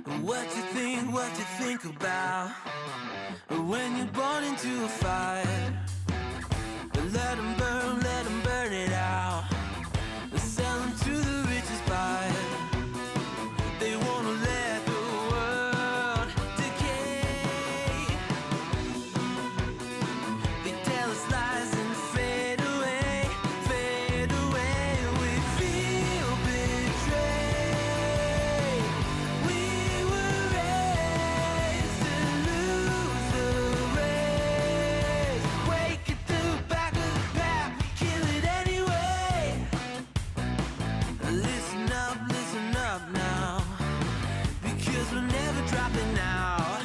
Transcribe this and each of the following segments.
What you think about when you're born into a fire? Let them burn it out. Sell them to the richest buyer. They wanna let the world decay. They tell us lies and fade away, fade away. We feel betrayed. We were raised to lose the race. Wake at the back of the pack, kill it anyway. Listen up now, because we're never dropping out.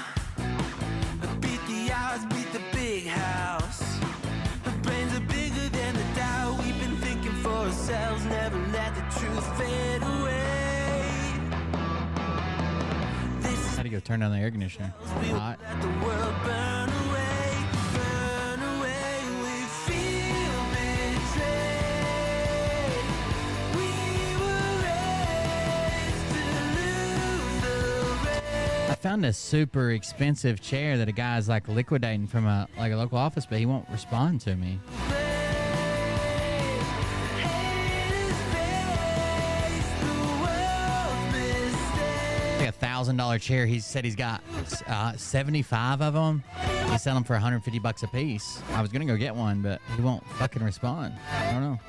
Beat the odds, beat the big house. The brains are bigger than the doubt. We've been thinking for ourselves, never let the truth fade away. This is Had to go turn down the air conditioner. we won't Hot. let the world burn away, burn away. We feel betrayed. We were raised to lose the race. I found a super expensive chair that a guy's like liquidating from a local office, but he won't respond to me. Like $1,000 chair. He said he's got 75 of them. He's selling them for $150 a piece. I was gonna go get one, but he won't fucking respond. I don't know.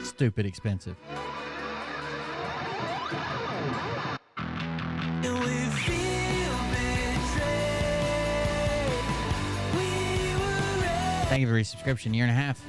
Stupid expensive. Thank you for your subscription. Year and a half.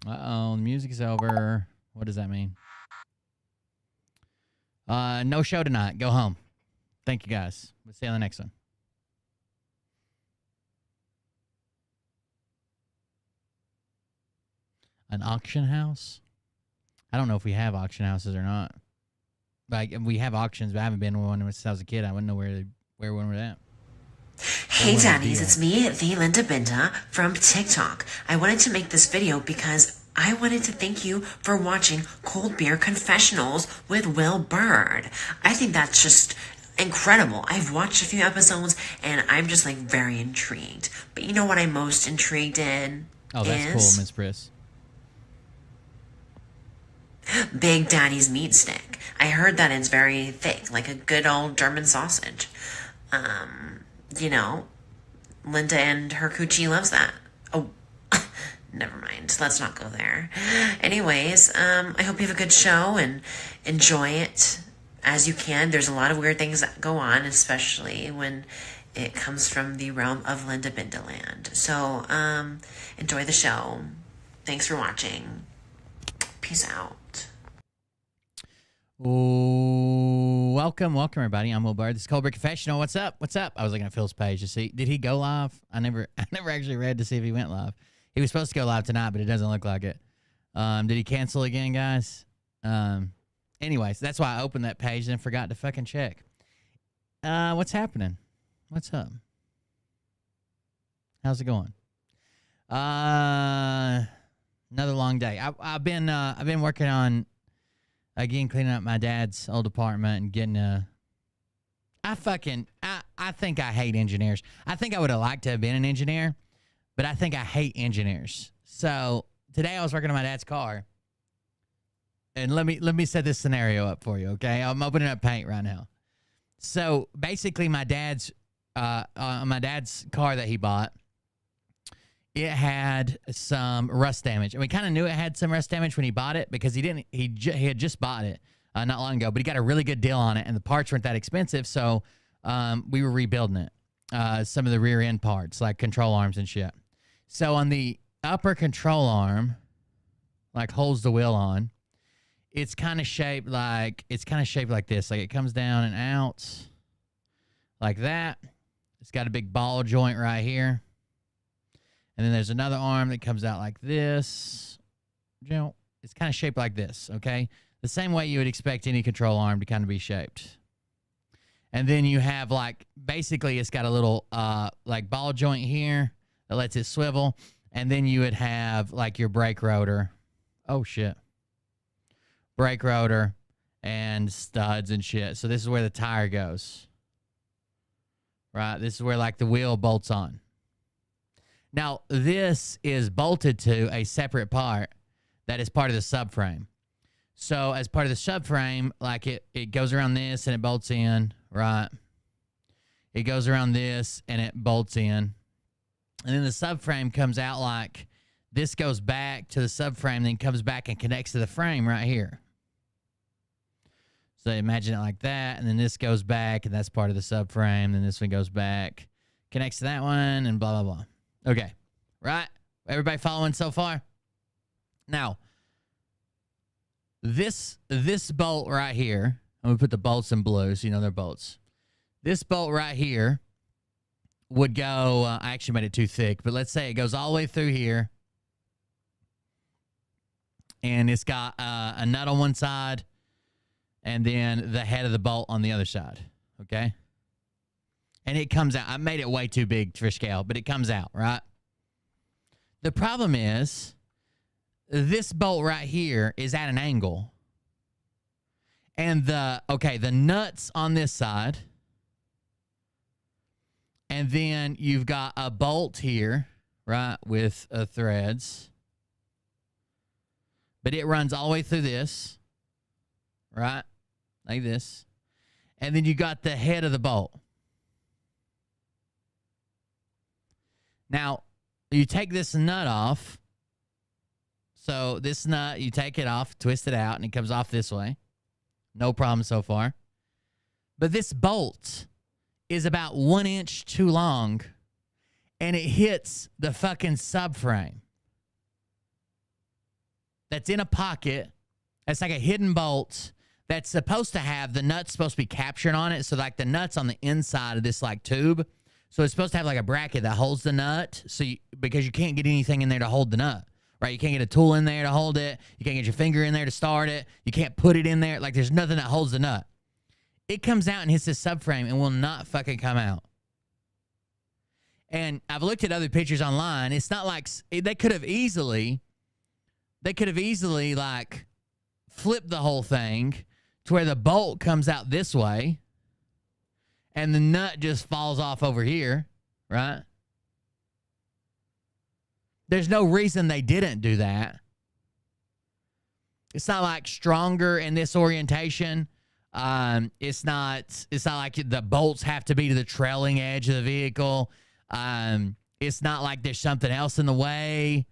Uh-oh, the music's over. What does that mean? No show tonight. Go home. Thank you, guys. We'll see you on the next one. An auction house? I don't know if we have auction houses or not. Like, we have auctions, but I haven't been to one since I was a kid. I wouldn't know where one was at. Hey Daddies, it's me, the Linda Binda from TikTok. I wanted to make this video because I wanted to thank you for watching Cold Beer Confessionals with Will Bird. I think that's just incredible. I've watched a few episodes and I'm just like very intrigued. But you know what I'm most intrigued in? Oh, that's cool, Miss Briss. Big Daddy's meat stick. I heard that it's very thick, like a good old German sausage. You know, Linda and her coochie loves that. Oh, never mind. Let's not go there. Anyways, I hope you have a good show and enjoy it as you can. There's a lot of weird things that go on, especially when it comes from the realm of Linda Bindaland. So, enjoy the show. Thanks for watching. Peace out. Ooh, welcome everybody. I'm Will Bird. This is Cold Beer Confessional. What's up? I was looking at Phil's page to see, did he go live? I never actually read to see if he went live. He was supposed to go live tonight, but it doesn't look like it. Did he cancel again, guys? Anyways, that's why I opened that page and forgot to fucking check. What's happening? What's up? How's it going? Another long day. I've been working on again cleaning up my dad's old apartment and getting I think I hate engineers. I think I would have liked to have been an engineer, but I think I hate engineers. So today I was working on my dad's car, and let me set this scenario up for you, okay? I'm opening up Paint right now. So basically, my dad's car that he bought it had some rust damage. And we kind of knew it had some rust damage when he bought it because he had just bought it not long ago, but he got a really good deal on it, and the parts weren't that expensive, so we were rebuilding it. Some of the rear end parts, like control arms and shit. So on the upper control arm, like holds the wheel on, it's kind of shaped like this. Like it comes down and out like that. It's got a big ball joint right here. And then there's another arm that comes out like this. You know, it's kind of shaped like this, okay? The same way you would expect any control arm to kind of be shaped. And then you have like, basically it's got a little like ball joint here that lets it swivel. And then you would have like your brake rotor. Oh shit. Brake rotor and studs and shit. So this is where the tire goes. Right? This is where like the wheel bolts on. Now, this is bolted to a separate part that is part of the subframe. So as part of the subframe, like it goes around this and it bolts in, right? It goes around this and it bolts in. And then the subframe comes out like this, goes back to the subframe, then comes back and connects to the frame right here. So imagine it like that, and then this goes back, and that's part of the subframe. Then this one goes back, connects to that one, and blah, blah, blah. Okay, right? Everybody following so far? Now, this bolt right here, I'm going to put the bolts in blue so you know they're bolts. This bolt right here would go, I actually made it too thick, but let's say it goes all the way through here, and it's got a nut on one side, and then the head of the bolt on the other side, okay? And it comes out. I made it way too big for scale, but it comes out, right? The problem is this bolt right here is at an angle. And the nuts on this side. And then you've got a bolt here, right, with threads. But it runs all the way through this, right, like this. And then you got the head of the bolt. Now, you take this nut off. So this nut, you take it off, twist it out, and it comes off this way. No problem so far. But this bolt is about 1 inch too long, and it hits the fucking subframe. That's in a pocket. That's like a hidden bolt that's supposed to have, the nut's supposed to be captured on it. So like the nut's on the inside of this like tube. So it's supposed to have like a bracket that holds the nut, because you can't get anything in there to hold the nut, right? You can't get a tool in there to hold it. You can't get your finger in there to start it. You can't put it in there. Like there's nothing that holds the nut. It comes out and hits this subframe and will not fucking come out. And I've looked at other pictures online. It's not like they could have easily like flipped the whole thing to where the bolt comes out this way. And the nut just falls off over here, right? There's no reason they didn't do that. It's not like stronger in this orientation. It's not like the bolts have to be to the trailing edge of the vehicle. It's not like there's something else in the way.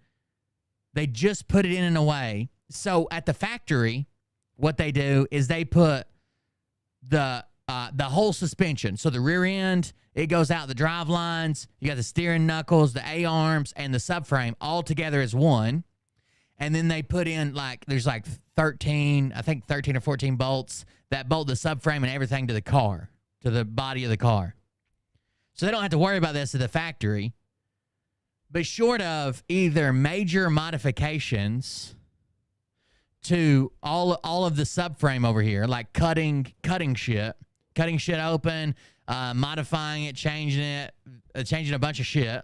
They just put it in a way. So at the factory, what they do is they put the whole suspension. So the rear end, it goes out the drive lines. You got the steering knuckles, the A-arms, and the subframe all together as one. And then they put in there's 13 or 14 bolts that bolt the subframe and everything to the car, to the body of the car. So they don't have to worry about this at the factory. But short of either major modifications to all of the subframe over here, like cutting shit open, modifying it, changing a bunch of shit.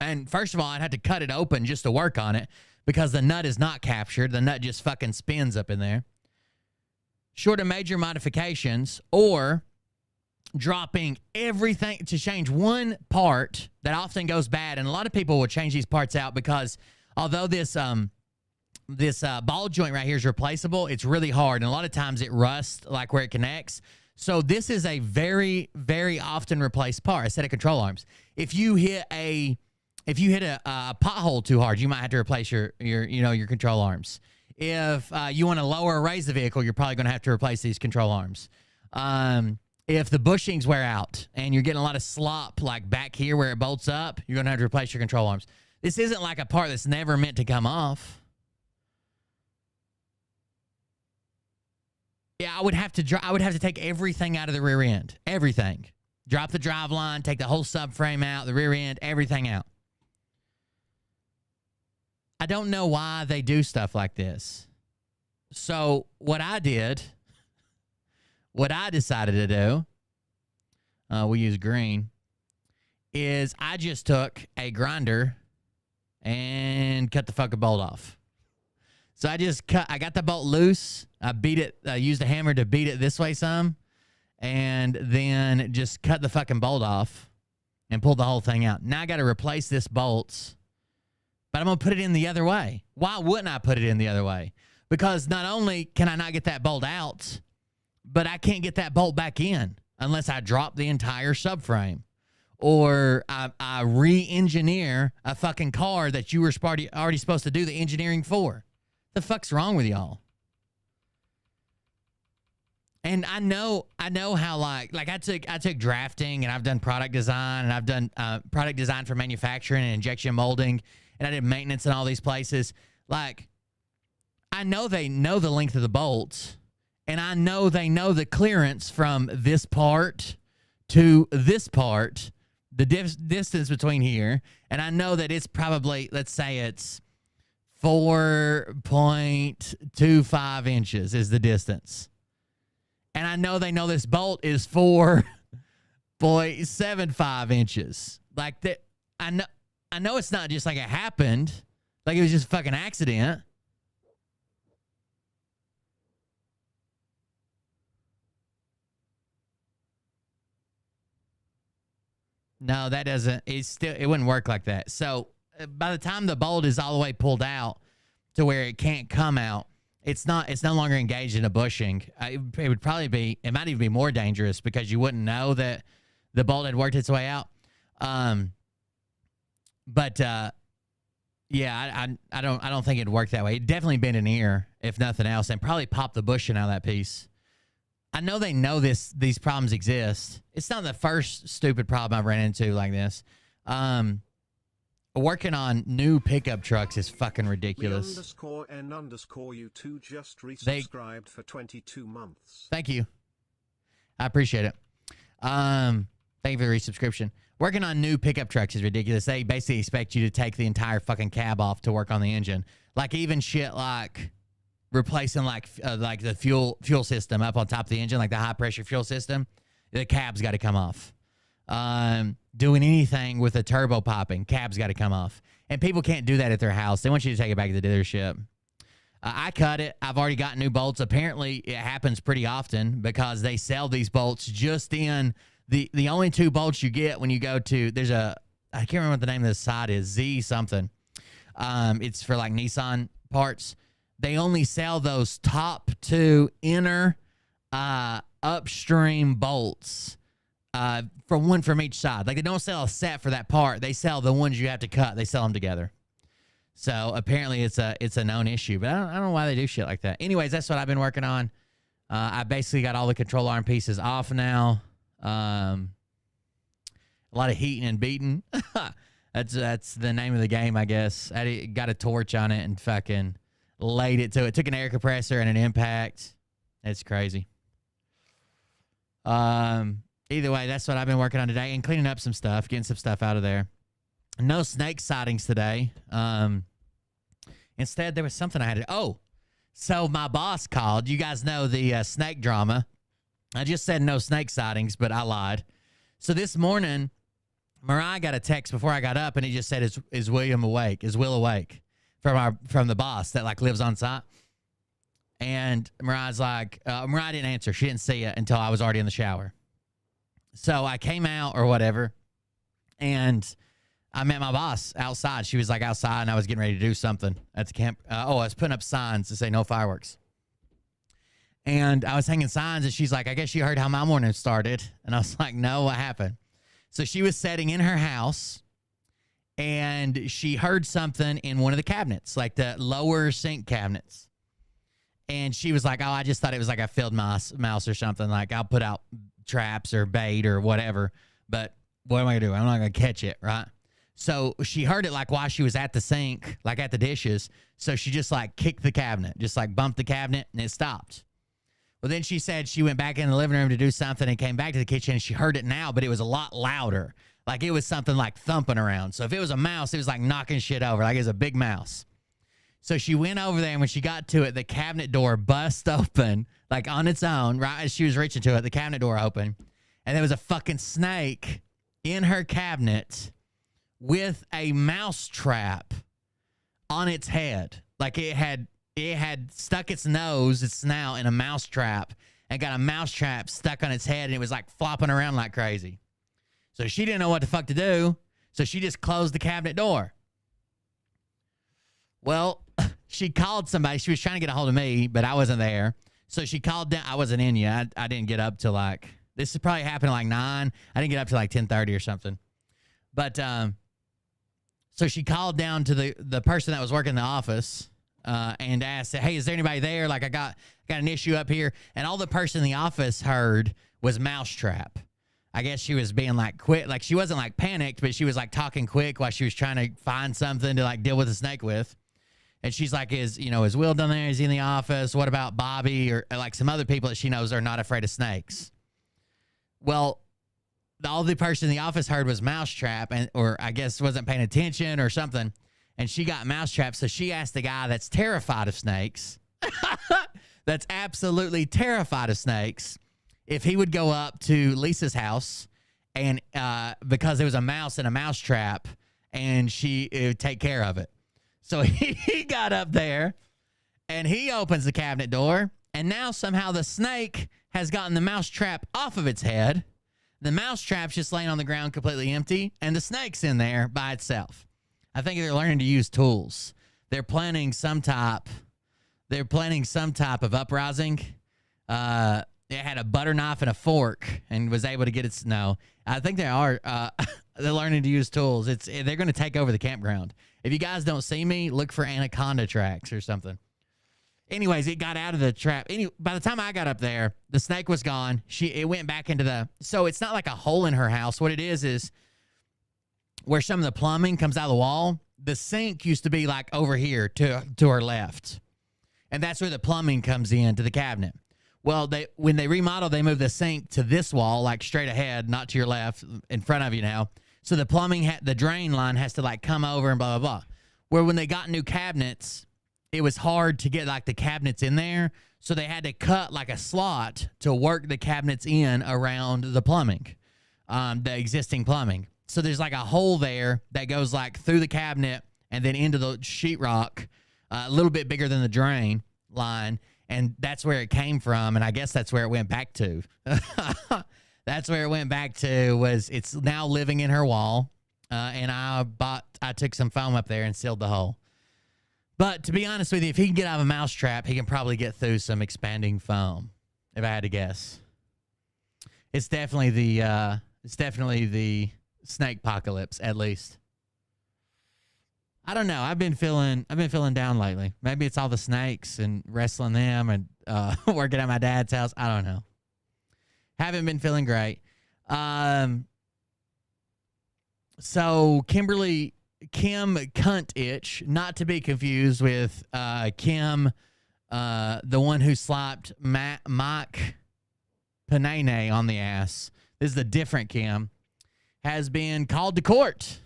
And first of all, I'd have to cut it open just to work on it because the nut is not captured. The nut just fucking spins up in there. Short of major modifications or dropping everything to change one part that often goes bad. And a lot of people will change these parts out because although this ball joint right here is replaceable, it's really hard. And a lot of times it rusts like where it connects. So this is a very, very often replaced part, a set of control arms. If you hit a If you hit a pothole too hard, you might have to replace your control arms. If you want to lower or raise the vehicle, you're probably going to have to replace these control arms. If the bushings wear out and you're getting a lot of slop like back here where it bolts up, you're going to have to replace your control arms. This isn't like a part that's never meant to come off. Yeah, I would have to take everything out of the rear end. Everything. Drop the drive line, take the whole subframe out, the rear end, everything out. I don't know why they do stuff like this. So what I decided to do, we use green, is I just took a grinder and cut the fucking bolt off. So I got the bolt loose. I beat it, used a hammer to beat it this way some, and then just cut the fucking bolt off and pulled the whole thing out. Now I got to replace this bolts. But I'm going to put it in the other way. Why wouldn't I put it in the other way? Because not only can I not get that bolt out, but I can't get that bolt back in unless I drop the entire subframe. Or I re-engineer a fucking car that you were already supposed to do the engineering for. The fuck's wrong with y'all? And I know how like I took drafting, and I've done product design, and I've done product design for manufacturing and injection molding, and I did maintenance in all these places. Like, I know they know the length of the bolts, and I know they know the clearance from this part to this part, the distance between here, and I know that it's probably, let's say it's 4.25 inches is the distance. And I know they know this bolt is 4.75 inches. Like that, I know it's not just like it happened, like it was just a fucking accident. No, that doesn't. It wouldn't work like that. So by the time the bolt is all the way pulled out to where it can't come out, it's no longer engaged in a bushing. It would probably be. It might even be more dangerous because you wouldn't know that the bolt had worked its way out. Yeah, I don't think it'd work that way. It'd definitely bend an ear, if nothing else, and probably pop the bushing out of that piece. I know they know these problems exist. It's not the first stupid problem I've ran into like this. Working on new pickup trucks is fucking ridiculous. _N_you2 just resubscribed for 22 months. Thank you. I appreciate it. Thank you for the resubscription. Working on new pickup trucks is ridiculous. They basically expect you to take the entire fucking cab off to work on the engine. Like even shit like replacing like the fuel system up on top of the engine, like the high pressure fuel system, the cab's got to come off. Doing anything with a turbo popping, cab's got to come off. And people can't do that at their house. They want you to take it back to the dealership. I cut it. I've already got new bolts. Apparently, it happens pretty often because they sell these bolts just in the only two bolts you get when you go to, I can't remember what the name of the site is, Z something. It's for like Nissan parts. They only sell those top two inner upstream bolts. For one from each side. Like they don't sell a set for that part. They sell the ones you have to cut. They sell them together. So apparently it's a known issue, but I don't know why they do shit like that. Anyways, that's what I've been working on. I basically got all the control arm pieces off now. A lot of heating and beating. That's the name of the game, I guess. I got a torch on it and fucking laid it to it. Took an air compressor and an impact. It's crazy. Either way, that's what I've been working on today and cleaning up some stuff, getting some stuff out of there. No snake sightings today. Instead, there was something I had to... Oh, so my boss called. You guys know the snake drama. I just said no snake sightings, but I lied. So this morning, Mariah got a text before I got up, and he just said, "Is William awake? Is Will awake?" From the boss that like lives on site. And Mariah's like, Mariah didn't answer. She didn't see it until I was already in the shower. So I came out or whatever, and I met my boss outside. She was like outside, and I was getting ready to do something at the camp. I was putting up signs to say no fireworks. And I was hanging signs, and she's like, "I guess you heard how my morning started." And I was like, "No, what happened?" So she was sitting in her house, and she heard something in one of the cabinets, like the lower sink cabinets. And she was like, oh, I just thought it was like a field mouse or something. Like, I'll put out traps or bait or whatever. But what am I going to do? I'm not going to catch it, right? So she heard it like while she was at the sink, like at the dishes. So she just like kicked the cabinet, just like bumped the cabinet, and it stopped. Well, then she said she went back in the living room to do something and came back to the kitchen, and she heard it now, but it was a lot louder. Like it was something like thumping around. So if it was a mouse, it was like knocking shit over, like it was a big mouse. So she went over there, and when she got to it, the cabinet door bust open, like on its own, right as she was reaching to it, the cabinet door opened, and there was a fucking snake in her cabinet with a mouse trap on its head. Like it had stuck its nose, its snout, in a mouse trap, and got a mouse trap stuck on its head, and it was like flopping around like crazy. So she didn't know what the fuck to do, so she just closed the cabinet door. Well, she called somebody. She was trying to get a hold of me, but I wasn't there. So she called down. I wasn't in yet. I didn't get up till like, this is probably happened like 9. I didn't get up till like 10:30 or something. But so she called down to the person that was working in the office and asked, hey, is there anybody there? Like, I got an issue up here. And all the person in the office heard was mousetrap. I guess she was being like quick. Like, she wasn't like panicked, but she was like talking quick while she was trying to find something to like deal with the snake with. And she's like, is Will down there? Is he in the office? What about Bobby or like some other people that she knows are not afraid of snakes? Well, all the person in the office heard was mousetrap, or I guess wasn't paying attention or something. And she got mousetrap. So she asked the guy that's terrified of snakes, that's absolutely terrified of snakes, if he would go up to Lisa's house and because there was a mouse in a mousetrap, and she would take care of it. So he got up there, and he opens the cabinet door, and now somehow the snake has gotten the mousetrap off of its head. The mousetrap's just laying on the ground completely empty, and the snake's in there by itself. I think they're learning to use tools. They're planning some type of uprising. It had a butter knife and a fork and was able to get its. No, I think they are. They're learning to use tools. They're going to take over the campground. If you guys don't see me, look for anaconda tracks or something. Anyways, it got out of the trap. By the time I got up there, the snake was gone. It went back into the. So it's not like a hole in her house. What it is where some of the plumbing comes out of the wall. The sink used to be like over here to her left, and that's where the plumbing comes in to the cabinet. Well, when they remodeled, they moved the sink to this wall, like straight ahead, not to your left, in front of you now. So the plumbing, the drain line has to like come over and blah, blah, blah. Where when they got new cabinets, it was hard to get like the cabinets in there. So they had to cut like a slot to work the cabinets in around the plumbing, the existing plumbing. So there's like a hole there that goes like through the cabinet and then into the sheetrock, a little bit bigger than the drain line. And that's where it came from, and I guess that's where it went back to. That's where it went back to. It's now living in her wall, and I took some foam up there and sealed the hole. But to be honest with you, if he can get out of a mouse trap, he can probably get through some expanding foam. If I had to guess, it's definitely the snake apocalypse, at least. I don't know. I've been feeling down lately. Maybe it's all the snakes and wrestling them and working at my dad's house. I don't know. Haven't been feeling great. So Kim Cuntitch, not to be confused with Kim, the one who slapped Mike Panene on the ass. This is a different Kim. Has been called to court.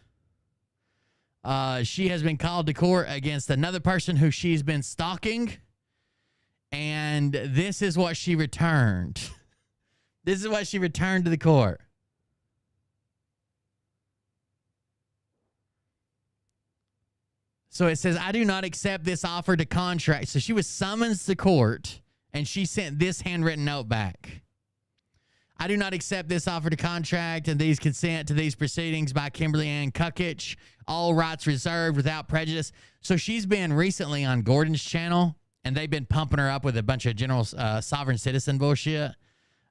She has been called to court against another person who she's been stalking. And this is what she returned. This is what she returned to the court. So it says, I do not accept this offer to contract. So she was summoned to court, and she sent this handwritten note back. I do not accept this offer to contract and these consent to these proceedings by Kimberly Ann Cuckich. All rights reserved without prejudice. So she's been recently on Gordon's channel, and they've been pumping her up with a bunch of general sovereign citizen bullshit.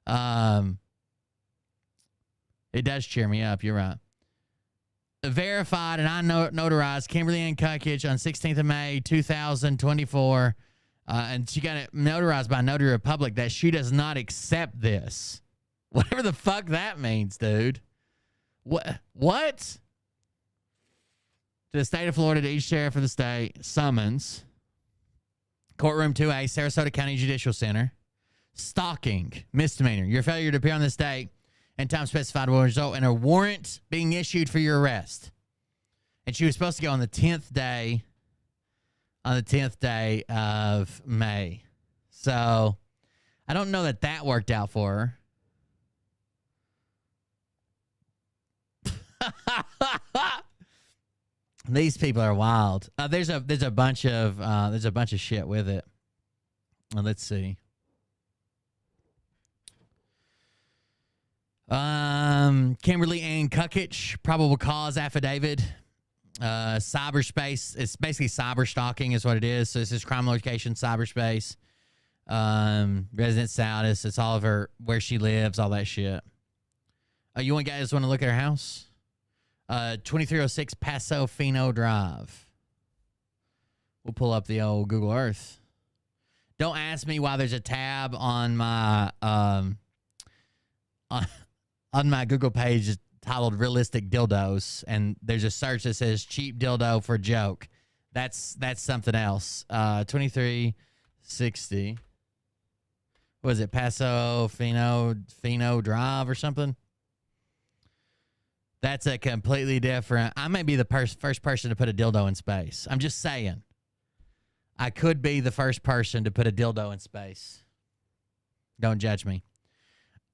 It does cheer me up. You're right. verified and I notarized Kimberly Ann Cuckich on 16th of May, 2024. And she got it notarized by Notary Republic that she does not accept this. Whatever the fuck that means, dude. What? To the state of Florida, to each sheriff of the state, summons. Courtroom 2A, Sarasota County Judicial Center. Stalking, misdemeanor. Your failure to appear on this date and time specified will result in a warrant being issued for your arrest. And she was supposed to go on the 10th day. On the 10th day of May. So, I don't know that worked out for her. These people are wild. There's a bunch of shit with it. Let's see. Kimberly Ann Cuckich, probable cause affidavit. Cyberspace. It's basically cyber stalking is what it is. So this is crime location, cyberspace. Resident status. It's all of her, where she lives, all that shit. You guys want to look at her house? 2306 Paso Fino Drive. We'll pull up the old Google Earth. Don't ask me why there's a tab on my on my Google page titled "Realistic Dildos," and there's a search that says "cheap dildo for joke." That's something else. 2360. What is it? Paso Fino Drive or something? That's a completely different. I may be the first person to put a dildo in space. I'm just saying. I could be the first person to put a dildo in space. Don't judge me.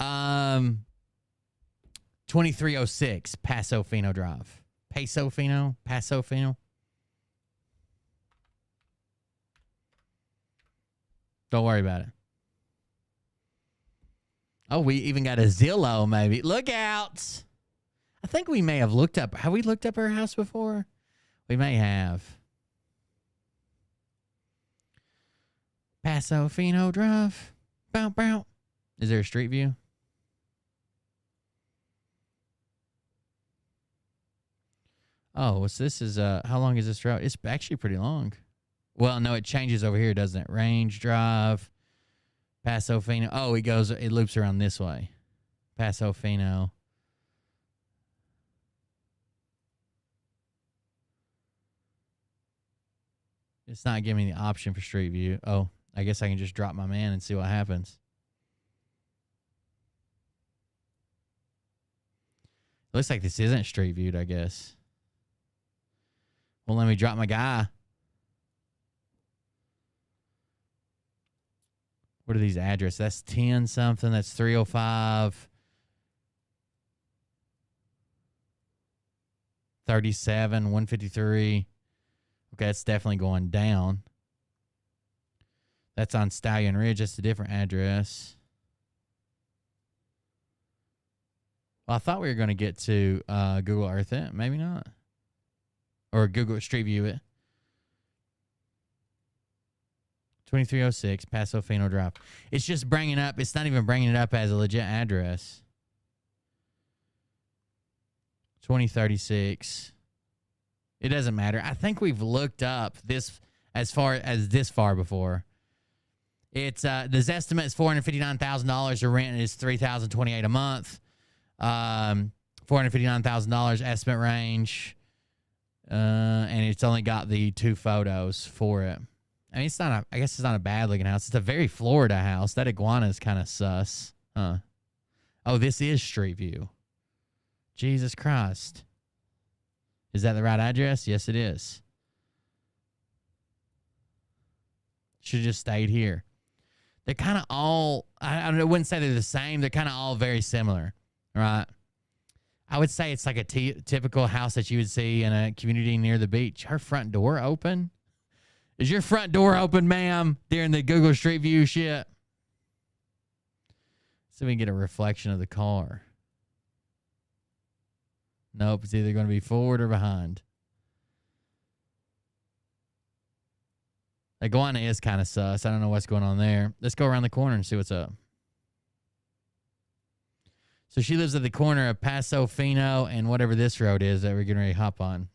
2306 Paso Fino Drive. Paso Fino? Don't worry about it. Oh, we even got a Zillow, maybe. Look out! I think we may have looked up. Have we looked up her house before? We may have. Paso Fino Drive. Bow, bow. Is there a street view? Oh, so this is, how long is this route? It's actually pretty long. Well, no, it changes over here, doesn't it? Range Drive. Paso Fino. Oh, it loops around this way. Paso Fino. It's not giving me the option for street view. Oh, I guess I can just drop my man and see what happens. Looks like this isn't street viewed, I guess. Well, let me drop my guy. What are these addresses? That's 10 something. That's 305. 37, 153. Okay, that's definitely going down. That's on Stallion Ridge. That's a different address. Well, I thought we were going to get to Google Earth it. Maybe not. Or Google Street View it. 2306 Paso Fino Drive. It's just bringing up. It's not even bringing it up as a legit address. 2036. It doesn't matter. I think we've looked up this as far before. It's this estimate is $459,000. The rent is $3,028 a month. $459,000 estimate range, and it's only got the 2 photos for it. I mean, I guess it's not a bad looking house. It's a very Florida house. That iguana is kind of sus, huh? Oh, this is Street View. Jesus Christ. Is that the right address? Yes, it is. Should have just stayed here. They're kind of all, I wouldn't say they're the same. They're kind of all very similar, right? I would say it's like a typical house that you would see in a community near the beach. Her front door open? Is your front door open, ma'am, during the Google Street View shit? So we can get a reflection of the car. Nope, it's either going to be forward or behind. Iguana is kind of sus. I don't know what's going on there. Let's go around the corner and see what's up. So she lives at the corner of Paso Fino and whatever this road is that we're getting ready to hop on.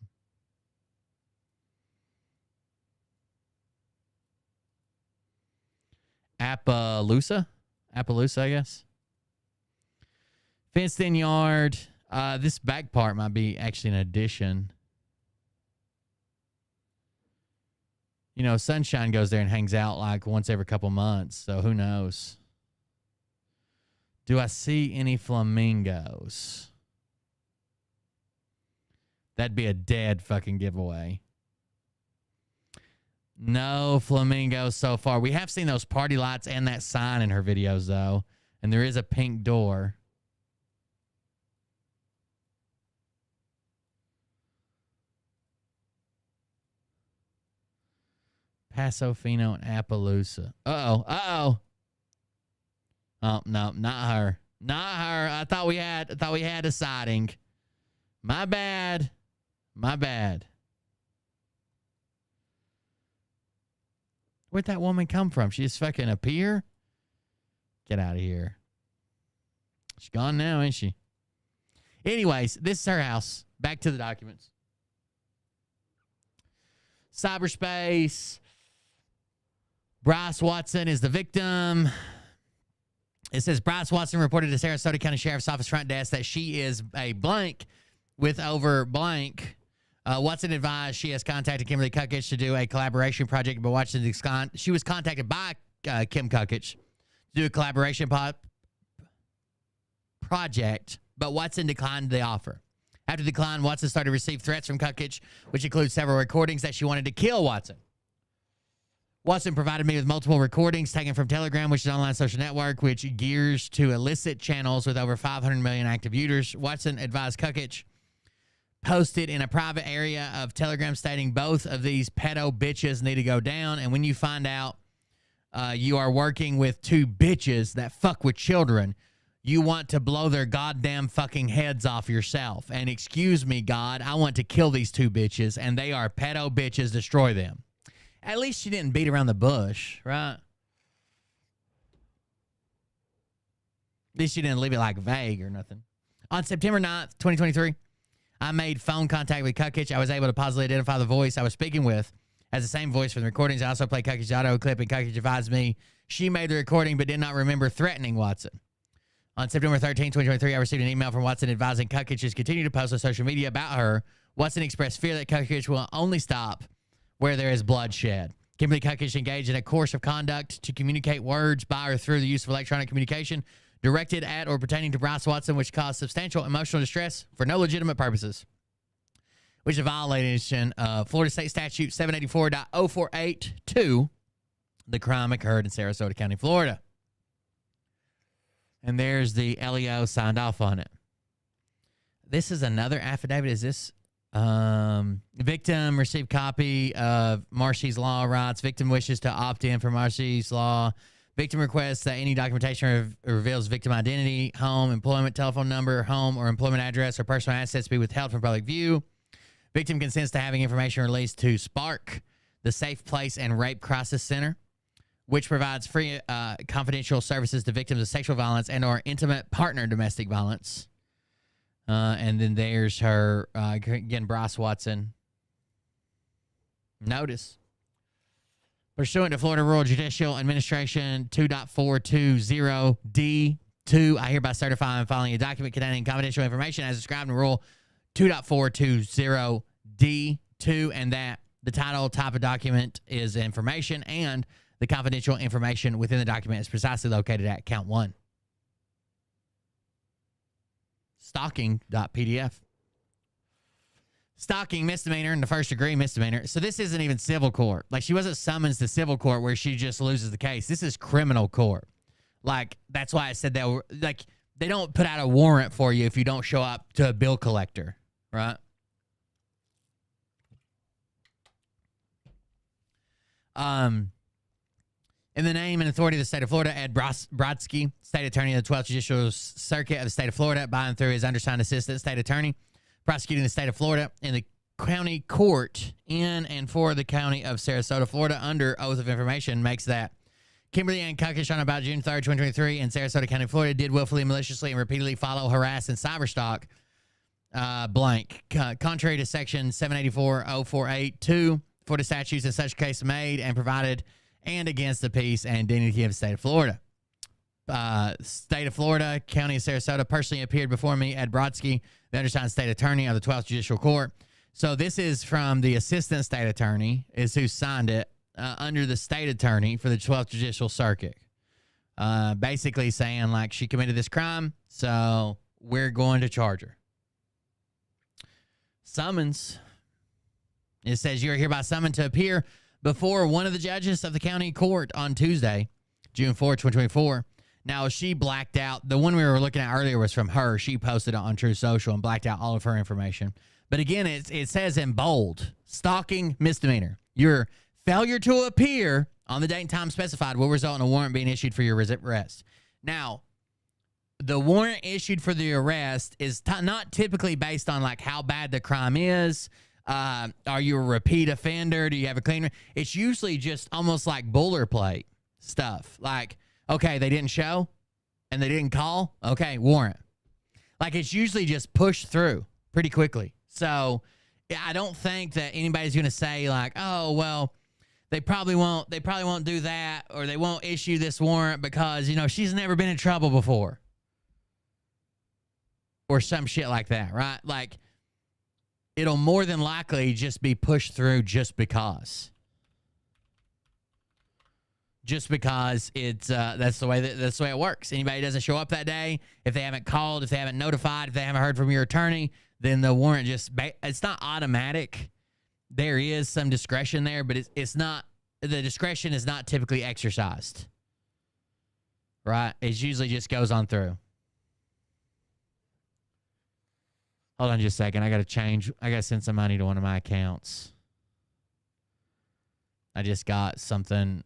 Appaloosa, I guess. Fenced in yard. This back part might be actually an addition. You know, Sunshine goes there and hangs out like once every couple months, so who knows? Do I see any flamingos? That'd be a dead fucking giveaway. No flamingos so far. We have seen those party lights and that sign in her videos, though. And there is a pink door. Paso Fino and Appaloosa. Uh-oh. Oh, no, not her. Not her. I thought we had a sighting. My bad. Where'd that woman come from? She just fucking appear? Get out of here. She's gone now, ain't she? Anyways, this is her house. Back to the documents. Cyberspace. Bryce Watson is the victim. It says Bryce Watson reported to Sarasota County Sheriff's Office front desk that she is a blank with over blank. Watson advised she has contacted Kimberly Kukic to do a collaboration project, but Watson she was contacted by Kim Kukic to do a collaboration project, but Watson declined the offer. After the decline, Watson started to receive threats from Kukic, which include several recordings that she wanted to kill Watson. Watson provided me with multiple recordings taken from Telegram, which is an online social network which gears to illicit channels with over 500 million active users. Watson advised Kukic posted in a private area of Telegram stating both of these pedo bitches need to go down, and when you find out you are working with two bitches that fuck with children, you want to blow their goddamn fucking heads off yourself. And excuse me, God, I want to kill these two bitches, and they are pedo bitches. Destroy them. At least she didn't beat around the bush, right? At least she didn't leave it like vague or nothing. On September 9th, 2023, I made phone contact with Kukic. I was able to positively identify the voice I was speaking with as the same voice from the recordings. I also played Kukic's audio clip, and Kukic advised me she made the recording but did not remember threatening Watson. On September 13, 2023, I received an email from Watson advising Kukic to continue to post on social media about her. Watson expressed fear that Kukic will only stop where there is bloodshed. Kimberly Kukic engaged in a course of conduct to communicate words by or through the use of electronic communication directed at or pertaining to Bryce Watson, which caused substantial emotional distress for no legitimate purposes, which is a violation of Florida State Statute 784.0482. The crime occurred in Sarasota County, Florida. And there's the LEO signed off on it. This is another affidavit. Is this? Victim received copy of Marcy's Law rights. Victim wishes to opt in for Marcy's Law. Victim requests that any documentation reveals victim identity, home, employment, telephone number, home or employment address, or personal assets be withheld from public view. Victim consents to having information released to Spark, the Safe Place and Rape Crisis Center, which provides free confidential services to victims of sexual violence and or intimate partner domestic violence. And then there's her, again, Bryce Watson. Notice. Pursuant to Florida Rural Judicial Administration 2.420D2, I hereby certify I'm filing a document containing confidential information as described in Rule 2.420D2, and that the title type of document is information, and the confidential information within the document is precisely located at count 1. Stalking.pdf. Stalking misdemeanor in the first degree misdemeanor. So this isn't even civil court. Like, she wasn't summoned to civil court where she just loses the case. This is criminal court. Like, that's why I said that. Like, they don't put out a warrant for you if you don't show up to a bill collector, right? In the name and authority of the state of Florida, Ed Brodsky, state attorney of the 12th Judicial Circuit of the state of Florida, by and through his undersigned assistant state attorney, prosecuting the state of Florida in the county court in and for the county of Sarasota, Florida, under oath of information, makes that Kimberly Ann Kukish on about June 3rd, 2023 in Sarasota County, Florida, did willfully, maliciously, and repeatedly follow, harass, and cyberstalk blank. Contrary to Section 784.048.2 for the statutes in such case made and provided and against the peace and dignity of the state of Florida. State of Florida, County of Sarasota, personally appeared before me, Ed Brodsky, the undersigned state attorney of the 12th Judicial Court. So this is from the assistant state attorney, is who signed it, under the state attorney for the 12th Judicial Circuit. Basically saying, like, she committed this crime, so we're going to charge her. Summons. It says you are hereby summoned to appear before one of the judges of the county court on Tuesday, June 4th, 2024. Now, she blacked out. The one we were looking at earlier was from her. She posted it on True Social and blacked out all of her information. But again, it says in bold, stalking misdemeanor. Your failure to appear on the date and time specified will result in a warrant being issued for your arrest. Now, the warrant issued for the arrest is not typically based on, like, how bad the crime is. Are you a repeat offender? Do you have a clean? It's usually just almost like boilerplate stuff. Like, okay, they didn't show and they didn't call. Okay, warrant. Like, it's usually just pushed through pretty quickly. So I don't think that anybody's going to say, like, oh, well, they probably won't do that, or they won't issue this warrant because, you know, she's never been in trouble before. Or some shit like that, right? Like, it'll more than likely just be pushed through just because. Just because it's that's the way it works. Anybody doesn't show up that day, if they haven't called, if they haven't notified, if they haven't heard from your attorney, then the warrant it's not automatic. There is some discretion there, but it's not, the discretion is not typically exercised. Right? It usually just goes on through. Hold on just a second. I got to send some money to one of my accounts. I just got something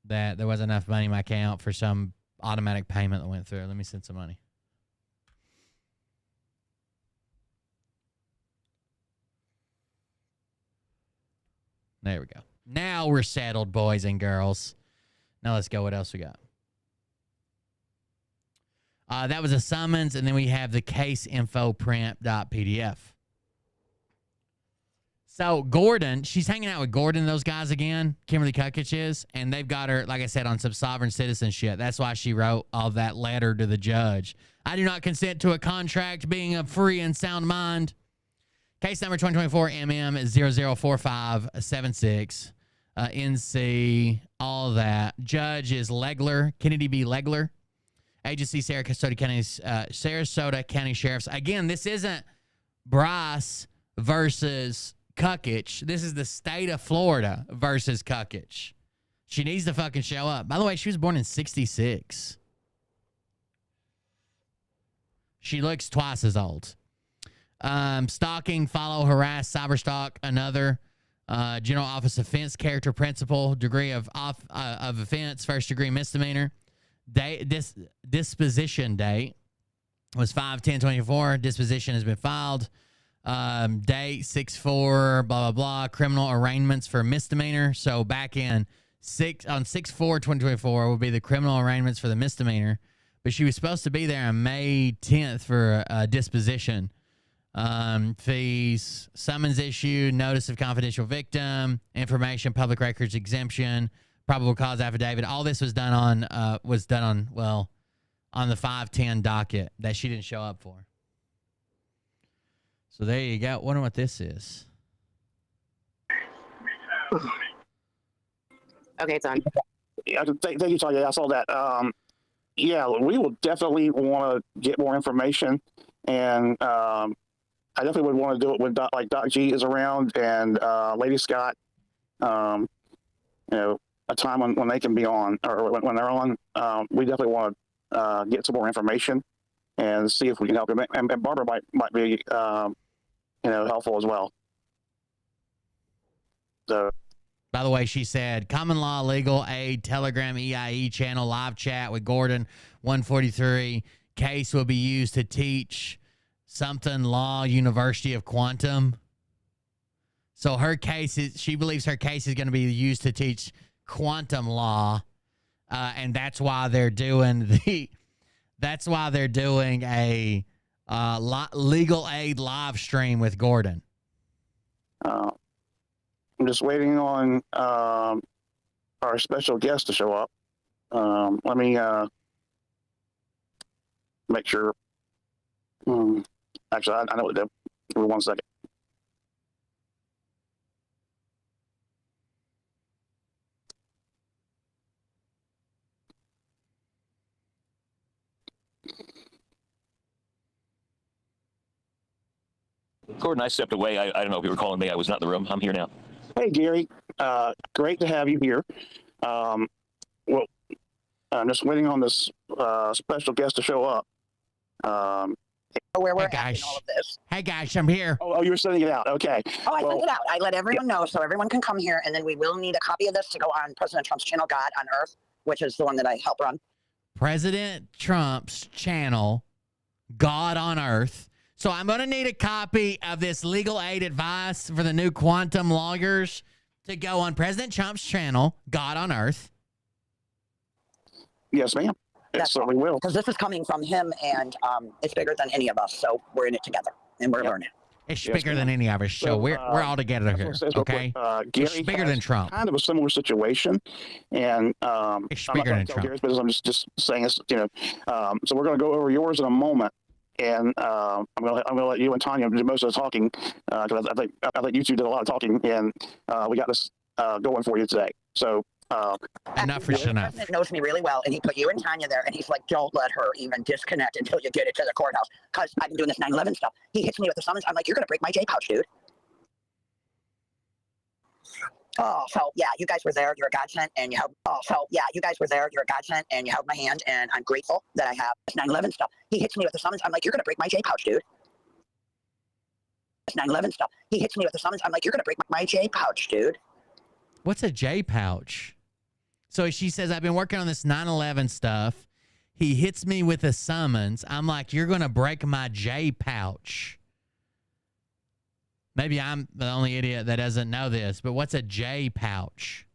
that there wasn't enough money in my account for some automatic payment that went through. Let me send some money. There we go. Now we're settled, boys and girls. Now let's go. What else we got? That was a summons, and then we have the case info print.pdf. So Gordon, she's hanging out with Gordon and those guys again, Kimberly Kukic is, and they've got her, like I said, on some sovereign citizen shit. That's why she wrote all that letter to the judge. I do not consent to a contract being of free and sound mind. Case number 2024 MM004576. NC, all that. Judge is Legler, Kennedy B. Legler. Agency, Sarasota County Sheriff's. Again, this isn't Bryce versus Kukic. This is the state of Florida versus Kukic. She needs to fucking show up. By the way, she was born in 1966. She looks twice as old. Stalking, follow, harass, cyberstalk, another. General Office Offense, character principle, degree of offense, first degree misdemeanor. Disposition date was 5/10/24. Disposition has been filed. Date 6/4, blah, blah, blah. Criminal arraignments for misdemeanor. So back in 6/4/2024 will be the criminal arraignments for the misdemeanor. But she was supposed to be there on May 10th for disposition. Fees, summons issued, notice of confidential victim, information, public records exemption, probable cause affidavit. All this was done on the 5/10 docket that she didn't show up for. So there you go. Wonder what this is. Okay, it's on. Yeah, thank you, Tanya. I saw that. Yeah, we will definitely want to get more information, and I definitely would want to do it when Doc G is around and Lady Scott. You know, a time when they can be on, or when they're on. We definitely want to get some more information and see if we can help them. And Barbara might be helpful as well. So. By the way, she said, common law, legal aid, Telegram, EIE channel, live chat with Gordon, 143. Case will be used to teach something law, University of Quantum. So her case she believes her case is going to be used to teach quantum law, and that's why they're doing a legal aid live stream with Gordon. I'm just waiting on our special guest to show up. Let me make sure. Actually, I know what to do. Give me 1 second. Gordon, I stepped away. I don't know if you were calling me. I was not in the room. I'm here now. Hey, Gary. Great to have you here. Well, I'm just waiting on this special guest to show up. Where we're Hey, at in guys. all of this. Hey guys, I'm here. Oh, you were sending it out. Okay. Oh, I Well, sent it out. I let everyone know so everyone can come here, and then we will need a copy of this to go on President Trump's channel, God on Earth, which is the one that I help run. President Trump's channel, God on Earth. So I'm going to need a copy of this legal aid advice for the new quantum lawyers to go on President Trump's channel, God on Earth. Yes, ma'am. It That's certainly will. Because this is coming from him, and it's bigger than any of us, so we're in it together, and we're learning. It's Yes, bigger ma'am. than any of us, so So, we're all together I just here, wanna say this real okay? quick. Gary It's bigger has than Trump. kind of a similar situation, and It's I'm not bigger trying than to tell Trump. Gary's business. I'm just saying this, so we're going to go over yours in a moment, and I'm going to let you and Tanya do most of the talking because I think you two did a lot of talking, and we got this going for you today. So. Enough is The enough. president knows me really well, and he put you and Tanya there, and he's like, don't let her even disconnect until you get it to the courthouse, because I've been doing this 9/11 stuff. He hits me with the summons. I'm like, you're going to break my J pouch, dude. Oh, so yeah, you guys were there. You're a godsend, and you held. Oh, so yeah, you guys were there. You're a godsend, and you held my hand, and I'm grateful that I have this 9/11 stuff. He hits me with the summons. I'm like, you're going to break my J pouch, dude. This 9/11 stuff. He hits me with the summons. I'm like, you're going to break my J pouch, dude. What's a J pouch? So she says, I've been working on this 9/11 stuff. He hits me with a summons. I'm like, you're going to break my J pouch. Maybe I'm the only idiot that doesn't know this, but what's a J pouch?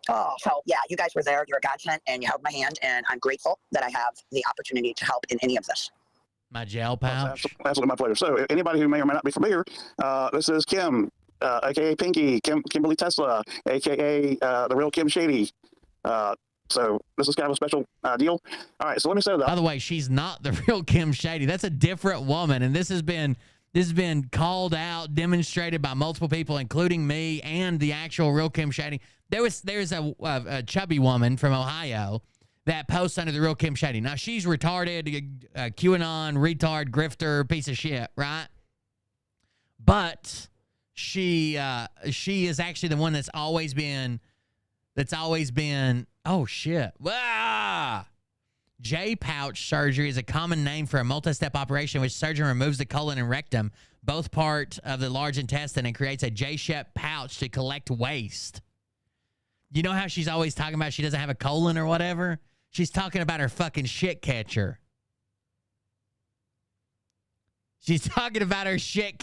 Oh, so yeah, you guys were there. You're a godsend, and you held my hand, and I'm grateful that I have the opportunity to help in any of this. My gel pouch? Absolutely my pleasure. So anybody who may or may not be familiar, this is Kim, aka Pinky, Kimberly Tesla, aka the real Kim Shady. So this is kind of a special deal. All right, so let me set it By up. the way, she's not the real Kim Shady. That's a different woman, and this has been called out, demonstrated by multiple people, including me and the actual real Kim Shady. There's a chubby woman from Ohio that posts under the real Kim Shady. Now she's retarded, QAnon, retard, grifter, piece of shit, right? But she is actually the one that's always been. Oh shit! Wah! J pouch surgery is a common name for a multi-step operation in which surgeon removes the colon and rectum, both part of the large intestine, and creates a J-shaped pouch to collect waste. You know how she's always talking about she doesn't have a colon or whatever? She's talking about her fucking shit catcher. She's talking about her shit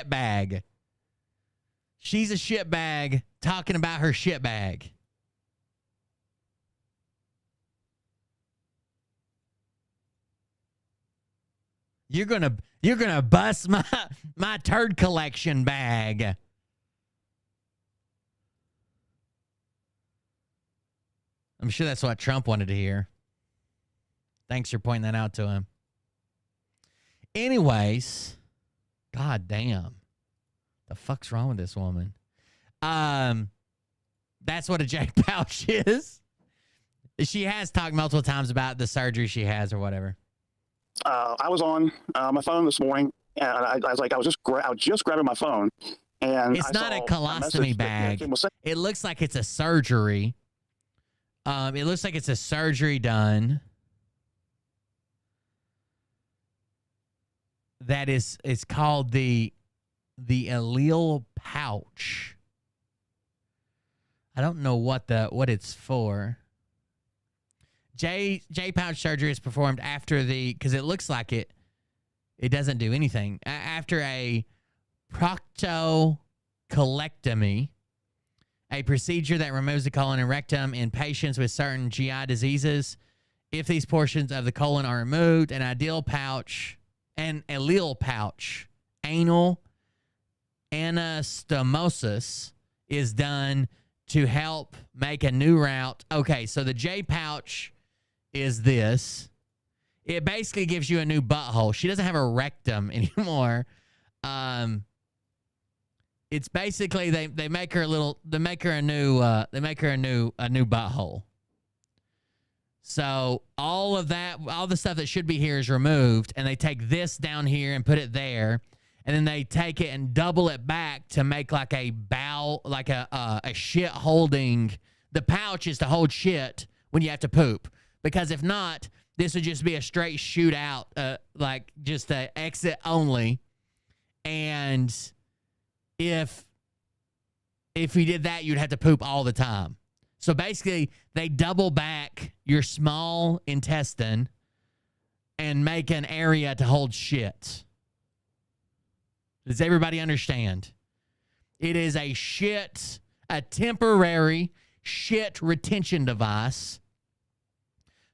bag. She's a shit bag talking about her shit bag. You're gonna bust my turd collection bag. I'm sure that's what Trump wanted to hear. Thanks for pointing that out to him. Anyways, god damn. The fuck's wrong with this woman? That's what a J pouch is. She has talked multiple times about the surgery she has or whatever. I was on my phone this morning, and I was just grabbing my phone, and It's I not a saw colostomy message that bag. Kim was saying. It looks like it's a surgery. It looks like it's a surgery done. That is, it's called the allele pouch. I don't know what it's for. J pouch surgery is performed after because it looks like it doesn't do anything after a proctoscopy colectomy, a procedure that removes the colon and rectum in patients with certain GI diseases. If these portions of the colon are removed, an allele pouch, anal anastomosis is done to help make a new route. Okay, so the J pouch is this. It basically gives you a new butthole. She doesn't have a rectum anymore. It's basically they make her a new butthole. So all the stuff that should be here is removed, and they take this down here and put it there, and then they take it and double it back to make like a bowel, like a shit holding. The pouch is to hold shit when you have to poop, because if not, this would just be a straight shoot out, like just a exit only. And if you did that, you'd have to poop all the time. So basically, they double back your small intestine and make an area to hold shit. Does everybody understand? It is a temporary shit retention device,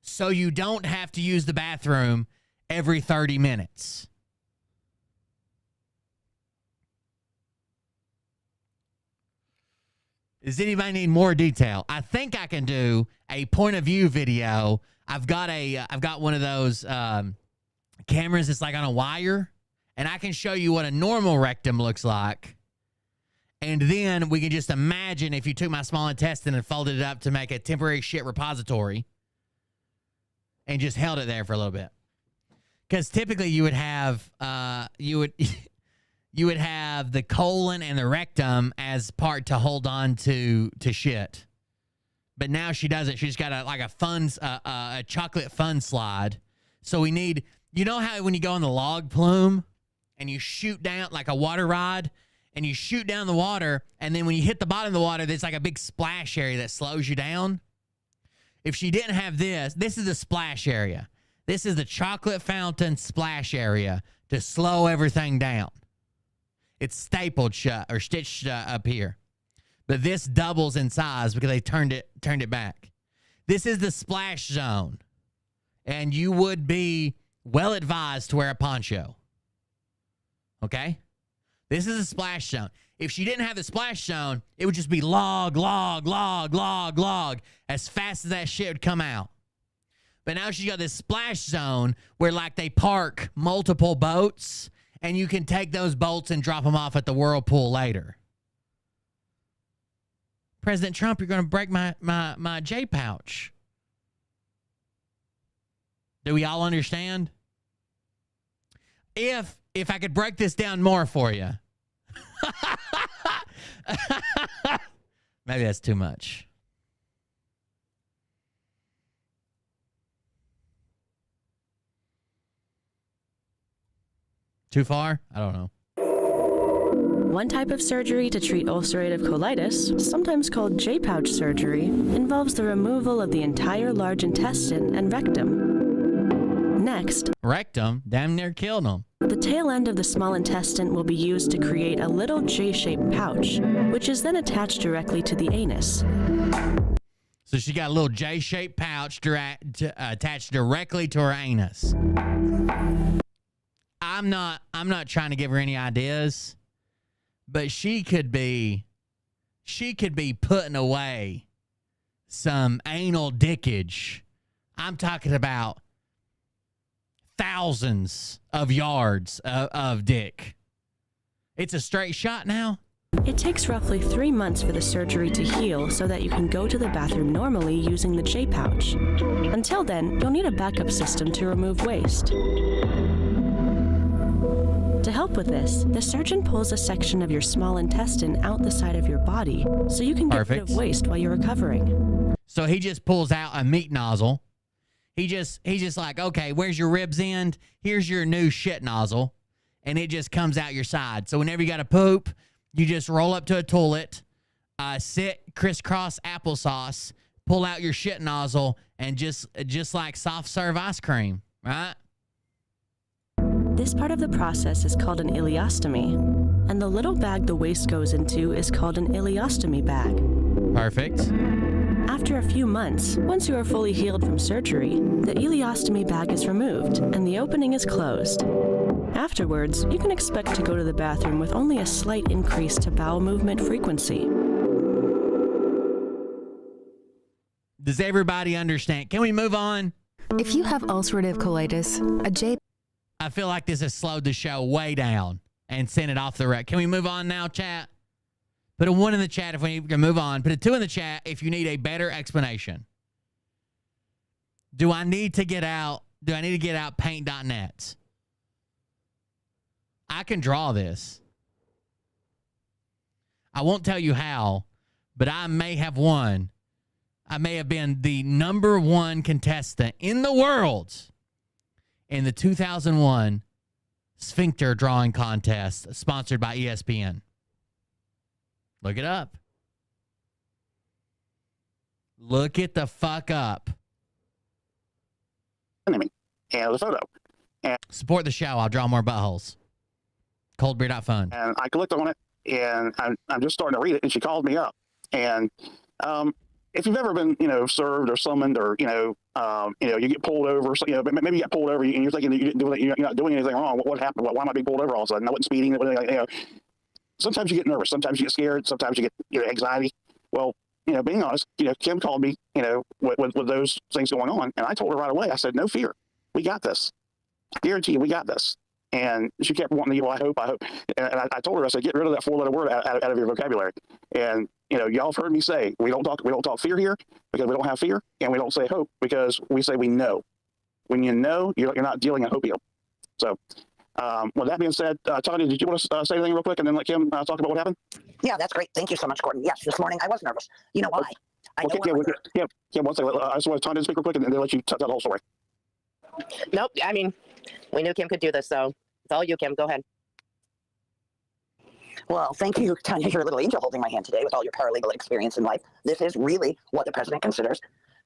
so you don't have to use the bathroom every 30 minutes. Does anybody need more detail? I think I can do a point of view video. I've got one of those cameras that's like on a wire, and I can show you what a normal rectum looks like. And then we can just imagine if you took my small intestine and folded it up to make a temporary shit repository and just held it there for a little bit. Because typically you would have you would have the colon and the rectum as part to hold on to shit. But now she doesn't. She's got a chocolate fun slide. So we need, you know how when you go on the log plume and you shoot down like a water rod and you shoot down the water, and then when you hit the bottom of the water, there's like a big splash area that slows you down? If she didn't have this is the splash area. This is the chocolate fountain splash area to slow everything down. It's stapled shut or stitched shut up here. But this doubles in size because they turned it back. This is the splash zone. And you would be well advised to wear a poncho. Okay? This is a splash zone. If she didn't have the splash zone, it would just be log, log, log, log, log, as fast as that shit would come out. But now she's got this splash zone where like they park multiple boats, and you can take those boats and drop them off at the whirlpool later. President Trump, you're going to break my J pouch. Do we all understand? If I could break this down more for you. Maybe that's too much. Too far? I don't know. One type of surgery to treat ulcerative colitis, sometimes called J-pouch surgery, involves the removal of the entire large intestine and rectum. Next, rectum? Damn near killed him. The tail end of the small intestine will be used to create a little J-shaped pouch, which is then attached directly to the anus. So she got a little J-shaped pouch attached directly to her anus. I'm not trying to give her any ideas, but she could be putting away some anal dickage. I'm talking about thousands of yards of dick. It's a straight shot now. It takes roughly 3 months for the surgery to heal so that you can go to the bathroom normally using the J-pouch. Until then, you'll need a backup system to remove waste. To help with this, the surgeon pulls a section of your small intestine out the side of your body so you can get rid of waste while you're recovering. So he just pulls out a meat nozzle. He's just like, okay, where's your ribs end? Here's your new shit nozzle. And it just comes out your side. So whenever you got to poop, you just roll up to a toilet, sit crisscross applesauce, pull out your shit nozzle, and just like soft serve ice cream, right? This part of the process is called an ileostomy. and the little bag the waste goes into is called an ileostomy bag. Perfect. After a few months, once you are fully healed from surgery, the ileostomy bag is removed and the opening is closed. Afterwards, you can expect to go to the bathroom with only a slight increase to bowel movement frequency. Does everybody understand? Can we move on? If you have ulcerative colitis, a J... I feel like this has slowed the show way down and sent it off the rack. Can we move on now, chat? Put a 1 in the chat if we can move on. Put a 2 in the chat if you need a better explanation. Do I need to get out paint.net? I can draw this. I won't tell you how, but I may have won. I may have been the #1 contestant in the world in the 2001 Sphincter Drawing Contest sponsored by ESPN. Look it up. Look it the fuck up. And the photo. And Support the show. I'll draw more buttholes. Coldbeer.fun. And I clicked on it, and I'm just starting to read it, and she called me up. And if you've ever been, served or summoned, or you get pulled over, so, maybe you get pulled over, and you're thinking that you're not doing anything wrong. What happened? Why am I being pulled over all of a sudden? I wasn't speeding. Sometimes you get nervous. Sometimes you get scared. Sometimes you get anxiety. Well, being honest, Kim called me, with those things going on, and I told her right away. I said, no fear, we got this. I guarantee you, we got this. And she kept wanting to, I hope. And I told her, I said, get rid of that 4-letter word out of your vocabulary. And y'all have heard me say, we don't talk fear here because we don't have fear, and we don't say hope because we say we know. When you know, you're not dealing in hopium. So, with that being said, Tanya, did you want to say anything real quick and then let Kim talk about what happened? Yeah, that's great. Thank you so much, Gordon. Yes, this morning I was nervous. You know why? Kim, one second. I just want Tanya to speak real quick and then let you tell the whole story. Nope. I mean, we knew Kim could do this, so it's all you, Kim. Go ahead. Well, thank you, Tanya. You're a little angel holding my hand today with all your paralegal experience in life. This is really what the president considers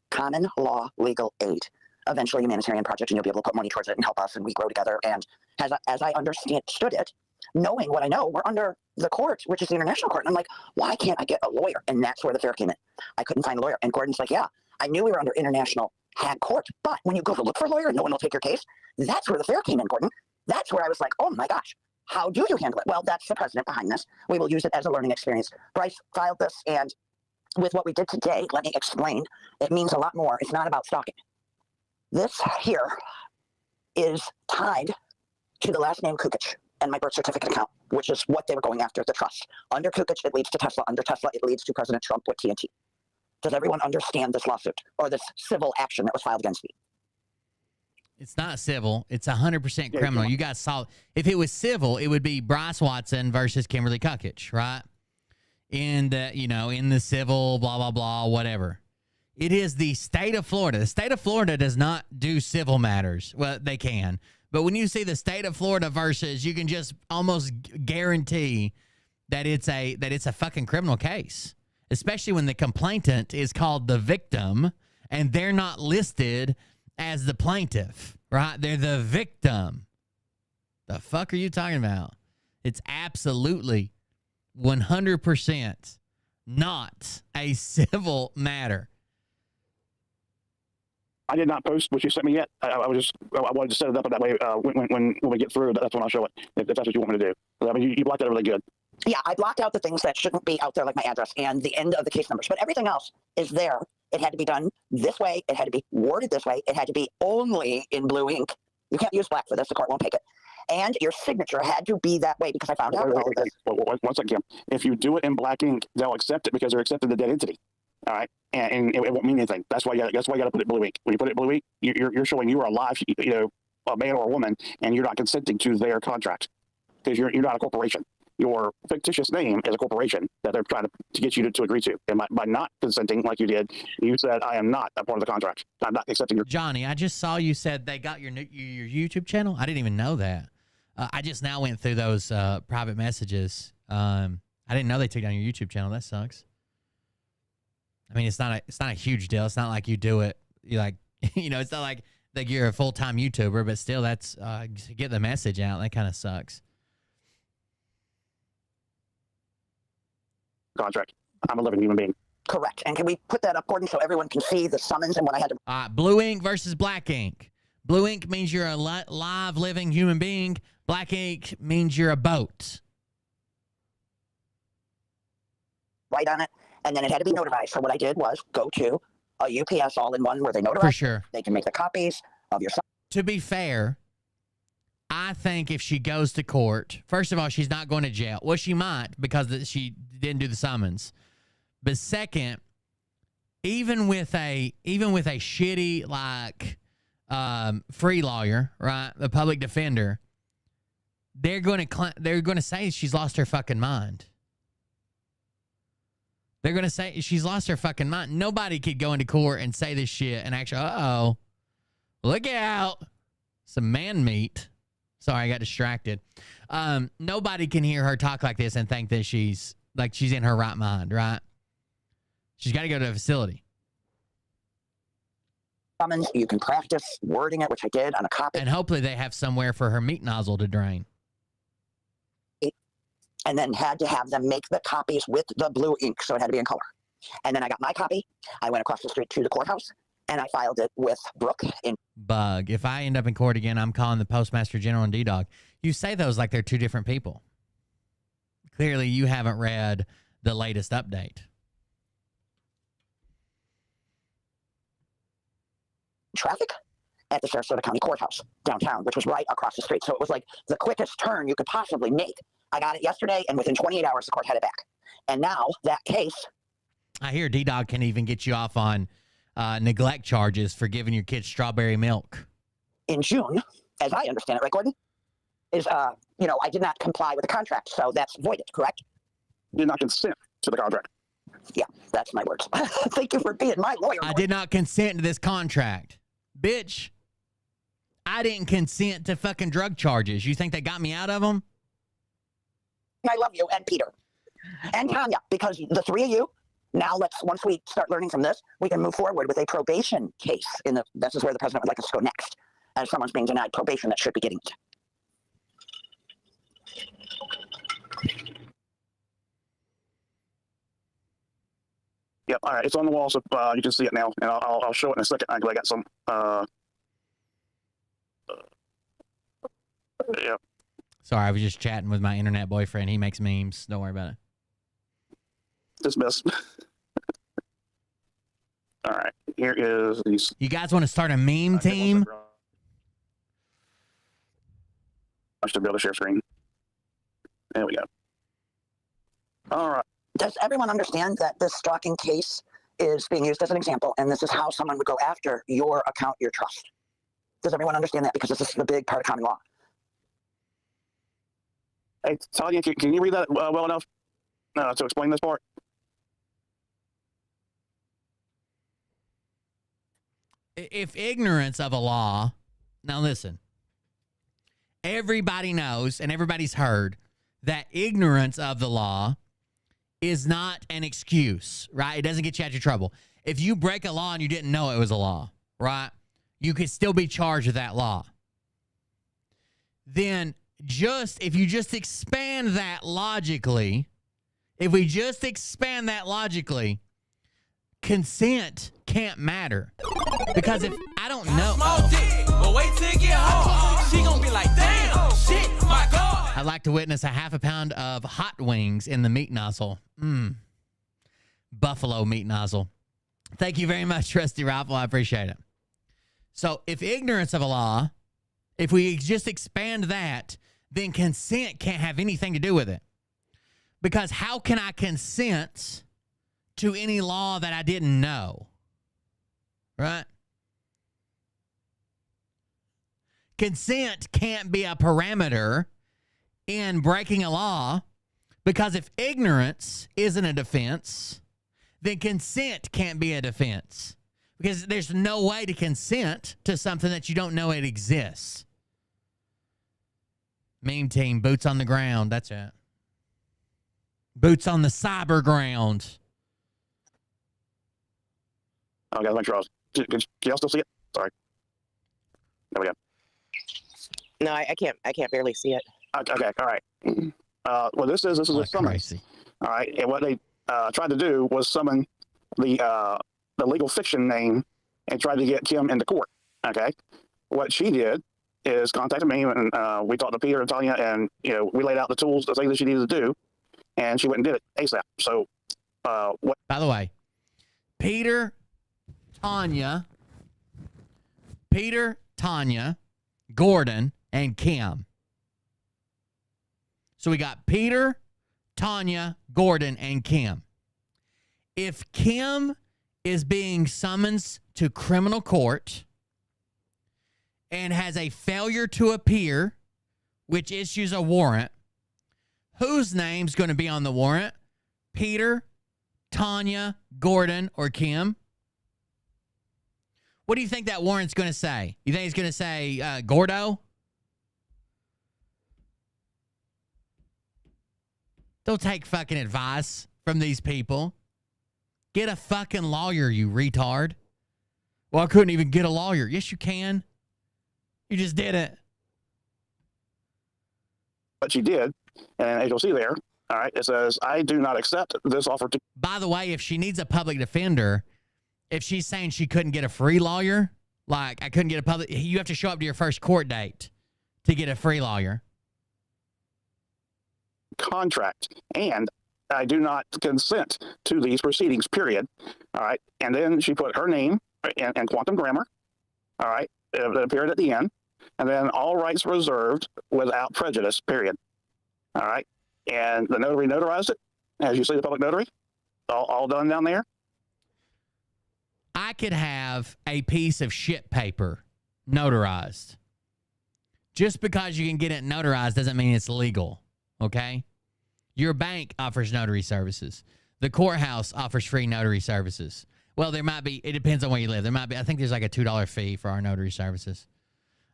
common law legal aid. Eventually, humanitarian project, and you'll be able to put money towards it and help us, and we grow together. And as I understood it, knowing what I know, we're under the court, which is the international court. And I'm like, why can't I get a lawyer? And that's where the fear came in. I couldn't find a lawyer. And Gordon's like, yeah, I knew we were under international Hag court, but when you go to look for a lawyer, no one will take your case. That's where the fear came in, Gordon. That's where I was like, oh my gosh, how do you handle it? Well, that's the president behind this. We will use it as a learning experience. Bryce filed this, and with what we did today, let me explain. It means a lot more. It's not about stalking. This here is tied to the last name Kukic and my birth certificate account, which is what they were going after, the trust. Under Kukic, it leads to Tesla. Under Tesla, it leads to President Trump with TNT. Does everyone understand this lawsuit or this civil action that was filed against me? It's not civil. It's 100% criminal. You got solid. If it was civil, it would be Bryce Watson versus Kimberly Kukic, right? In the, in the civil, blah, blah, blah, whatever. It is the state of Florida. The state of Florida does not do civil matters. Well, they can. But when you see the state of Florida versus, you can just almost guarantee that it's a fucking criminal case. Especially when the complainant is called the victim and they're not listed as the plaintiff, right? They're the victim. The fuck are you talking about? It's absolutely 100% not a civil matter. I did not post what you sent me yet. I wanted to set it up that way. When we get through, that's when I'll show it. If that's what you want me to do. I mean, you blocked that really good. Yeah, I blocked out the things that shouldn't be out there, like my address and the end of the case numbers. But everything else is there. It had to be done this way. It had to be worded this way. It had to be only in blue ink. You can't use black for this. The court won't take it. And your signature had to be that way because I found out all of this. One second, Kim. If you do it in black ink, they'll accept it because they're accepting the dead entity. All right, and it won't mean anything. That's why you got to put it blue ink. When you put it blue ink, you're showing you are alive, a man or a woman, and you're not consenting to their contract because you're not a corporation. Your fictitious name is a corporation that they're trying to get you to agree to. And by not consenting like you did, you said, I am not a part of the contract. I'm not accepting your... Johnny, I just saw you said they got your YouTube channel. I didn't even know that. I just now went through those private messages. I didn't know they took down your YouTube channel. That sucks. I mean, it's not a huge deal. It's not like you do it. You like, it's not like you're a full-time YouTuber, but still that's get the message out. That kind of sucks. contract. I'm a living human being. Correct. And can we put that up, Gordon, so everyone can see the summons and what I had to... Blue ink versus black ink. Blue ink means you're a live, living human being. Black ink means you're a boat. write on it, and then it had to be notarized. So what I did was go to a UPS all-in-one where they notarize. For sure. They can make the copies of your... To be fair, I think if she goes to court, first of all, she's not going to jail. Well, she might because she didn't do the summons. But second, even with a shitty like free lawyer, right, the public defender, they're going to say she's lost her fucking mind. They're going to say she's lost her fucking mind. Nobody could go into court and say this shit and actually, uh-oh, look out, some man meat. Sorry, I got distracted. Nobody can hear her talk like this and think that she's in her right mind, right? She's got to go to a facility. Summons, you can practice wording it, which I did on a copy. And hopefully they have somewhere for her meat nozzle to drain. And then had to have them make the copies with the blue ink, so it had to be in color. And then I got my copy. I went across the street to the courthouse, and I filed it with Brooke in... Bug. If I end up in court again, I'm calling the Postmaster General and D-Dog. You say those like they're two different people. Clearly, you haven't read the latest update. Traffic at the Sarasota County Courthouse downtown, which was right across the street. So it was like the quickest turn you could possibly make. I got it yesterday, and within 28 hours, the court had it back. And now that case... I hear D-Dog can even get you off on neglect charges for giving your kids strawberry milk. In June, as I understand it, right, Gordon? Is, I did not comply with the contract, so that's voided, correct? Did not consent to the contract. Yeah, that's my words. Thank you for being my lawyer. I did not consent to this contract. Bitch, I didn't consent to fucking drug charges. You think they got me out of them? I love you, and Peter, and Tanya, because the three of you, now once we start learning from this, we can move forward with a probation case. This is where the president would like us to go next, as someone's being denied probation that should be getting it. Yep, all right, it's on the wall, so you can see it now, and I'll show it in a second. I got some, yeah. Sorry, I was just chatting with my internet boyfriend. He makes memes. Don't worry about it. Dismiss. All right, here is these. You guys want to start a meme team? I should be able to share screen. There we go. All right. Does everyone understand that this stalking case is being used as an example, and this is how someone would go after your account, your trust? Does everyone understand that? Because this is the big part of common law. Hey, Tanya, can you read that well enough to explain this part? If ignorance of a law, now listen, everybody knows and everybody's heard that ignorance of the law is not an excuse, right? It doesn't get you out of trouble. If you break a law and you didn't know it was a law, right, you could still be charged with that law. Then if you just expand that logically, consent can't matter. Because if I don't know, but wait till it get hard. She gonna be like, damn, shit, my God. I'd like to witness a half a pound of hot wings in the meat nozzle. Buffalo meat nozzle. Thank you very much, Trusty Rifle. I appreciate it. So if ignorance of a law, if we just expand that, then consent can't have anything to do with it. Because how can I consent to any law that I didn't know? Right? Consent can't be a parameter in breaking a law, because if ignorance isn't a defense, then consent can't be a defense. Because there's no way to consent to something that you don't know it exists. Meme team, boots on the ground. That's it. Boots on the cyber ground. Oh, guys, make sure can y'all still see it? Sorry. There we go. No, I can't barely see it. Okay, all right. Well, this is a summons. Crazy. All right, and what they tried to do was summon the legal fiction name and tried to get Kim into court. Okay, what she did is contacted me, and we talked to Peter and Tanya, and we laid out the tools, the things that she needed to do, and she went and did it ASAP. So, what? By the way, Peter, Tanya, Gordon, and Kim. So we got Peter, Tanya, Gordon, and Kim. If Kim is being summoned to criminal court and has a failure to appear, which issues a warrant, whose name's going to be on the warrant? Peter, Tanya, Gordon, or Kim? What do you think that warrant's going to say? You think it's going to say Gordo? Don't take fucking advice from these people. Get a fucking lawyer, you retard. Well, I couldn't even get a lawyer. Yes, you can. You just did it. But she did, and as you'll see there, all right, it says, I do not accept this offer to... By the way, if she needs a public defender, if she's saying she couldn't get a free lawyer, like I couldn't get a public... You have to show up to your first court date to get a free lawyer. Contract, and I do not consent to these proceedings, period. All right, and then she put her name and quantum grammar, all right, that appeared at the end, and then all rights reserved without prejudice, period. All right, and the notary notarized it, as you see the public notary, all done down there. I could have a piece of shit paper notarized. Just because you can get it notarized doesn't mean it's legal, okay? Your bank offers notary services. The courthouse offers free notary services. Well, there might be, it depends on where you live. There might be, I think there's like a $2 fee for our notary services.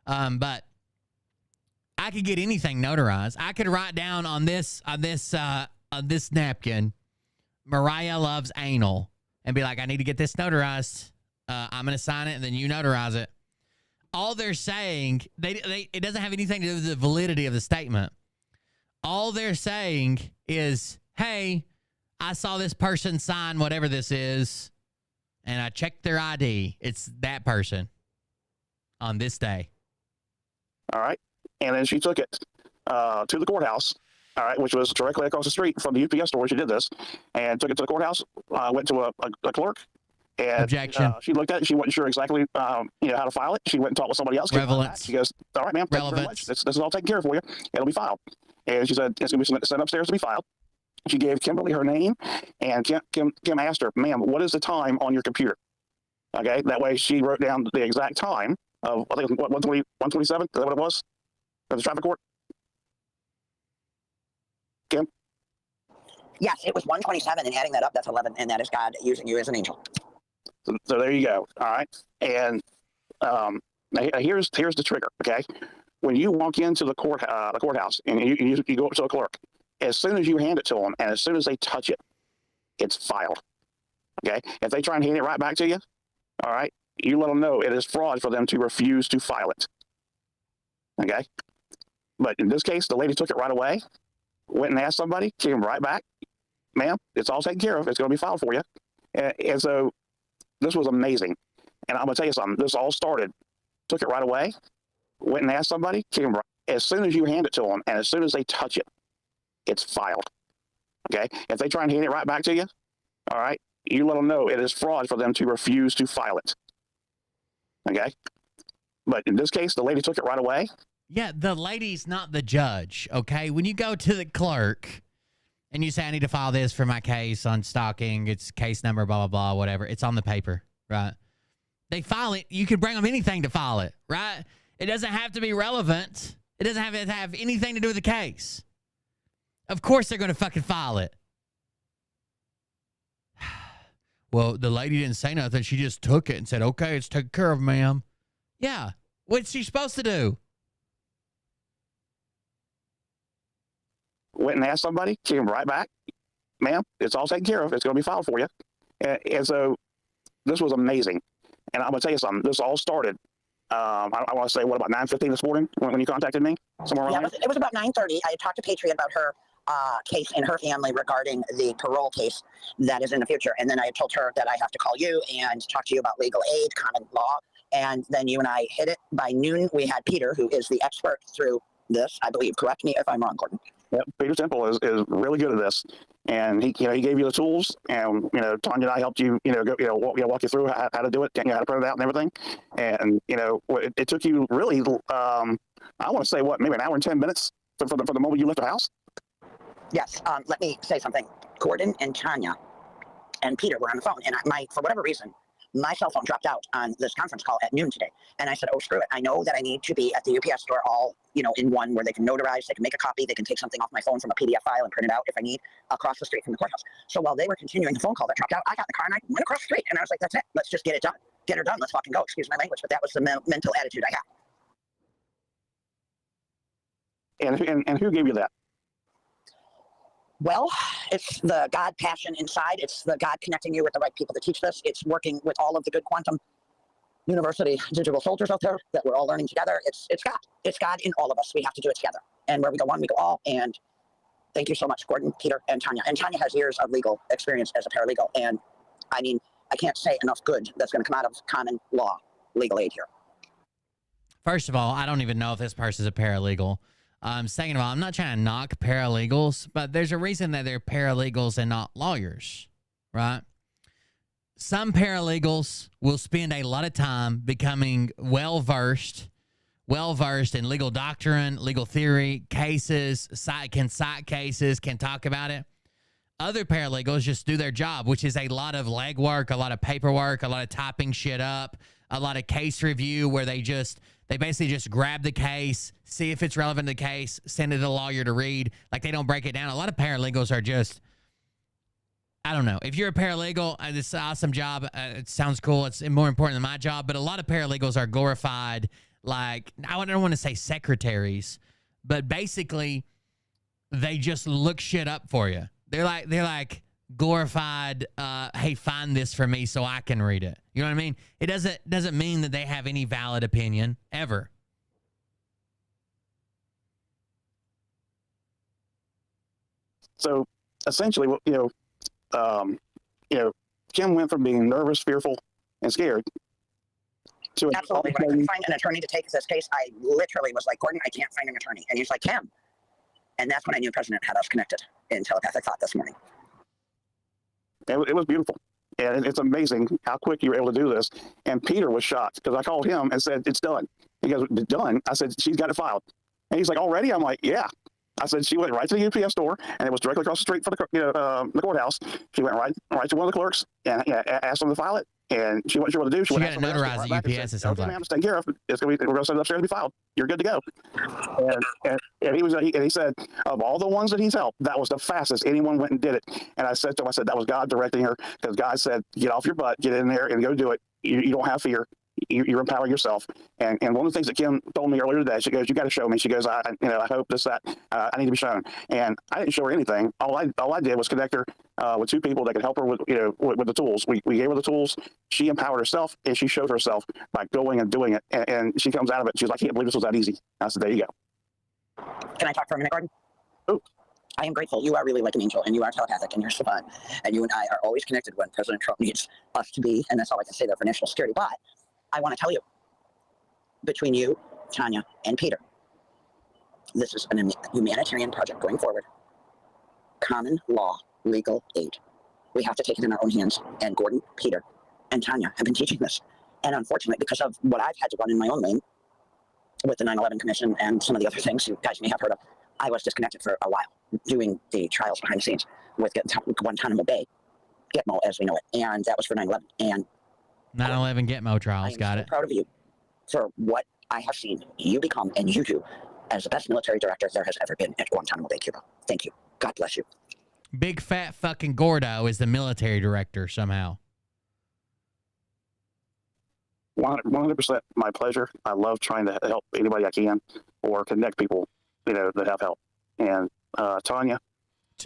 But I could get anything notarized. I could write down on this napkin, Mariah loves anal, and be like, I need to get this notarized. I'm going to sign it, and then you notarize it. All they're saying, it doesn't have anything to do with the validity of the statement. All they're saying is, hey, I saw this person sign whatever this is, and I checked their ID. It's that person on this day. All right. And then she took it to the courthouse, all right, which was directly across the street from the UPS store where she did this, and took it to the courthouse, went to a clerk, and objection. She looked at it. She wasn't sure exactly how to file it. She went and talked with somebody else. Relevance. She goes, all right, ma'am, thank you very much. This is all taken care of for you. It'll be filed. And she said, it's going to be sent upstairs to be filed. She gave Kimberly her name, and Kim asked her, ma'am, what is the time on your computer? Okay, that way she wrote down the exact time of, I think, what, 127? Is that what it was? At the traffic court? Kim? Yes, it was 127, and adding that up, that's 11, and that is God using you as an angel. So there you go. All right. And here's the trigger, okay? When you walk into the courthouse and you go up to a clerk, as soon as you hand it to them and as soon as they touch it, it's filed. Okay? If they try and hand it right back to you, all right, you let them know it is fraud for them to refuse to file it. Okay? But in this case, the lady took it right away, went and asked somebody, came right back, ma'am, it's all taken care of. It's going to be filed for you. And so this was amazing. And I'm going to tell you something. This all started, took it right away, went and asked somebody, came right. As soon as you hand it to them and as soon as they touch it, it's filed. Okay? If they try and hand it right back to you, all right, you let them know it is fraud for them to refuse to file it. Okay? But in this case, the lady took it right away. Yeah, the lady's not the judge, okay? When you go to the clerk and you say, I need to file this for my case on stalking, it's case number, blah, blah, blah, whatever. It's on the paper, right? They file it. You could bring them anything to file it, right? It doesn't have to be relevant. It doesn't have to have anything to do with the case. Of course they're going to fucking file it. Well, the lady didn't say nothing. She just took it and said, okay, it's taken care of, ma'am. Yeah. What's she supposed to do? Went and asked somebody, came right back, ma'am, it's all taken care of. It's going to be filed for you. And so this was amazing. And I'm going to tell you something. This all started, I want to say, what, about 9:15 this morning when you contacted me? Somewhere around there? It was about 9:30. I had talked to Patriot about her case in her family regarding the parole case that is in the future. And then I told her that I have to call you and talk to you about legal aid, common law. And then you and I hit it. By noon, we had Peter, who is the expert through this, I believe. Correct me if I'm wrong, Gordon. Yep, Peter Temple is really good at this, and he gave you the tools, and Tanya and I helped you walk you through how to do it, how to print it out and everything, and it took you really I want to say maybe an hour and 10 minutes for the moment you left the house. Yes. Let me say something. Gordon and Tanya and Peter were on the phone, and for whatever reason, my cell phone dropped out on this conference call at noon today. And I said, oh, screw it. I know that I need to be at the UPS store all, in one where they can notarize, they can make a copy, they can take something off my phone from a PDF file and print it out if I need across the street from the courthouse. So while they were continuing the phone call that dropped out, I got in the car and I went across the street. And I was like, that's it. Let's just get it done. Get her done. Let's fucking go. Excuse my language. But that was the mental attitude I had. And who gave you that? Well, it's the God passion inside. It's the God connecting you with the right people to teach this. It's working with all of the good quantum university digital soldiers out there that we're all learning together. It's God. It's God in all of us. We have to do it together. And where we go one, we go all. And thank you so much, Gordon, Peter, and Tanya. And Tanya has years of legal experience as a paralegal. And I mean, I can't say enough good that's going to come out of common law legal aid here. First of all, I don't even know if this person's a paralegal. Second of all, I'm not trying to knock paralegals, but there's a reason that they're paralegals and not lawyers, right? Some paralegals will spend a lot of time becoming well-versed in legal doctrine, legal theory, cases, can cite cases, can talk about it. Other paralegals just do their job, which is a lot of legwork, a lot of paperwork, a lot of typing shit up, a lot of case review where they basically just grab the case, see if it's relevant to the case, send it to the lawyer to read. Like, they don't break it down. A lot of paralegals are just, I don't know. If you're a paralegal, it's an awesome job. It sounds cool. It's more important than my job. But a lot of paralegals are glorified, like, I don't want to say secretaries, but basically they just look shit up for you. They're like glorified, hey, find this for me so I can read it. You know what I mean? It doesn't mean that they have any valid opinion ever. So essentially, Kim went from being nervous, fearful, and scared to absolutely. When I couldn't find an attorney to take this case, I literally was like, Gordon, I can't find an attorney. And he's like, Kim. And that's when I knew the president had us connected in telepathic thought this morning. It was beautiful. And it's amazing how quick you were able to do this. And Peter was shocked because I called him and said, it's done. He goes, done? I said, she's got it filed. And he's like, already? I'm like, yeah. I said, she went right to the UPS store, and it was directly across the street from the courthourse. She went right to one of the clerks and asked them to file it. And she wasn't sure what to do. She got to notarize at UPS. It sounds like. I'm taken care of. We're going to send it upstairs to be filed. You're good to go. And he said, of all the ones that he's helped, that was the fastest anyone went and did it. And I said to him, that was God directing her, because God said, get off your butt, get in there, and go do it. You don't have fear. You're empowering yourself. And one of the things that Kim told me earlier today, she goes, you got to show me. She goes, I hope that I need to be shown. And I didn't show her anything. All I did was connect her with two people that could help her with the tools. We gave her the tools. She empowered herself, and she showed herself by going and doing it. And she comes out of it. She's like, I can't believe this was that easy. I said, there you go. Can I talk for a minute, Gordon? Oh. I am grateful. You are really like an angel, and you are telepathic, and you're savant. And you and I are always connected when President Trump needs us to be. And that's all I can say there for national security. But I want to tell you, between you, Tanya, and Peter, this is a humanitarian project going forward. Common law, legal aid. We have to take it in our own hands. And Gordon, Peter, and Tanya have been teaching this. And unfortunately, because of what I've had to run in my own lane with the 9/11 Commission and some of the other things you guys may have heard of, I was disconnected for a while, doing the trials behind the scenes with Guantanamo Bay, Gitmo as we know it. And that was for 9/11. And 9/11 Gitmo trials, got it. Proud of you for what I have seen you become and you do as the best military director there has ever been at Guantanamo Bay, Cuba. Thank you. God bless you. Big fat fucking Gordo is the military director somehow. 100% my pleasure. I love trying to help anybody I can or connect people, that have help. And Tanya,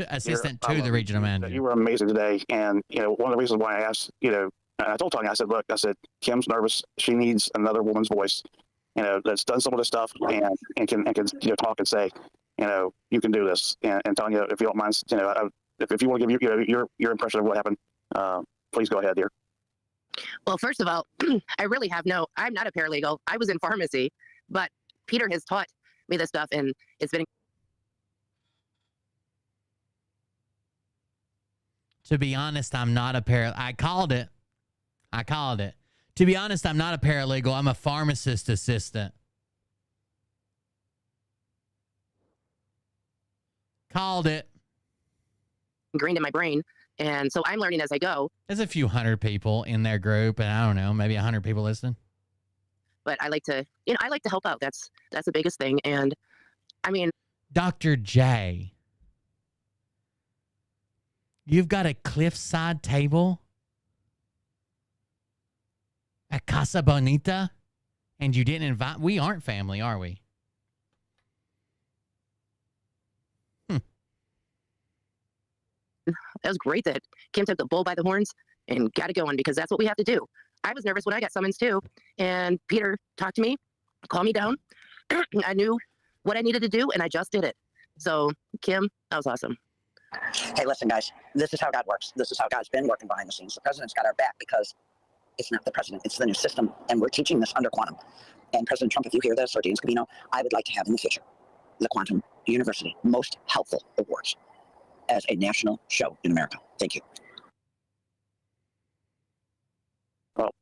assistant to the regional manager. You were amazing today. And, one of the reasons why I asked, I told Tanya, I said, Kim's nervous. She needs another woman's voice, that's done some of this stuff and can talk and say. you can do this. And Tanya, if you don't mind, if you want to give your impression of what happened, please go ahead, dear. Well, first of all, I'm not a paralegal. I was in pharmacy, but Peter has taught me this stuff, and it's been. To be honest, I'm not a I called it. To be honest, I'm not a paralegal. I'm a pharmacist assistant. Called it. Ingrained in my brain, and so I'm learning as I go. There's a few hundred people in their group, and I don't know, maybe 100 people listening. But I like to help out. That's the biggest thing. And I mean, Dr. J, you've got a cliffside table at Casa Bonita, and you didn't invite. We aren't family, are we? That was great that Kim took the bull by the horns and got it going, because that's what we have to do. I was nervous when I got summons too, and Peter talked to me, calmed me down. I knew what I needed to do, and I just did it. So, Kim, that was awesome. Hey, listen, guys, this is how God works. This is how God's been working behind the scenes. The president's got our back because it's not the president, it's the new system, and we're teaching this under quantum. And President Trump, if you hear this, or Dean Scavino, I would like to have in the future the Quantum University Most Helpful Awards as a national show in America. Thank you. Well,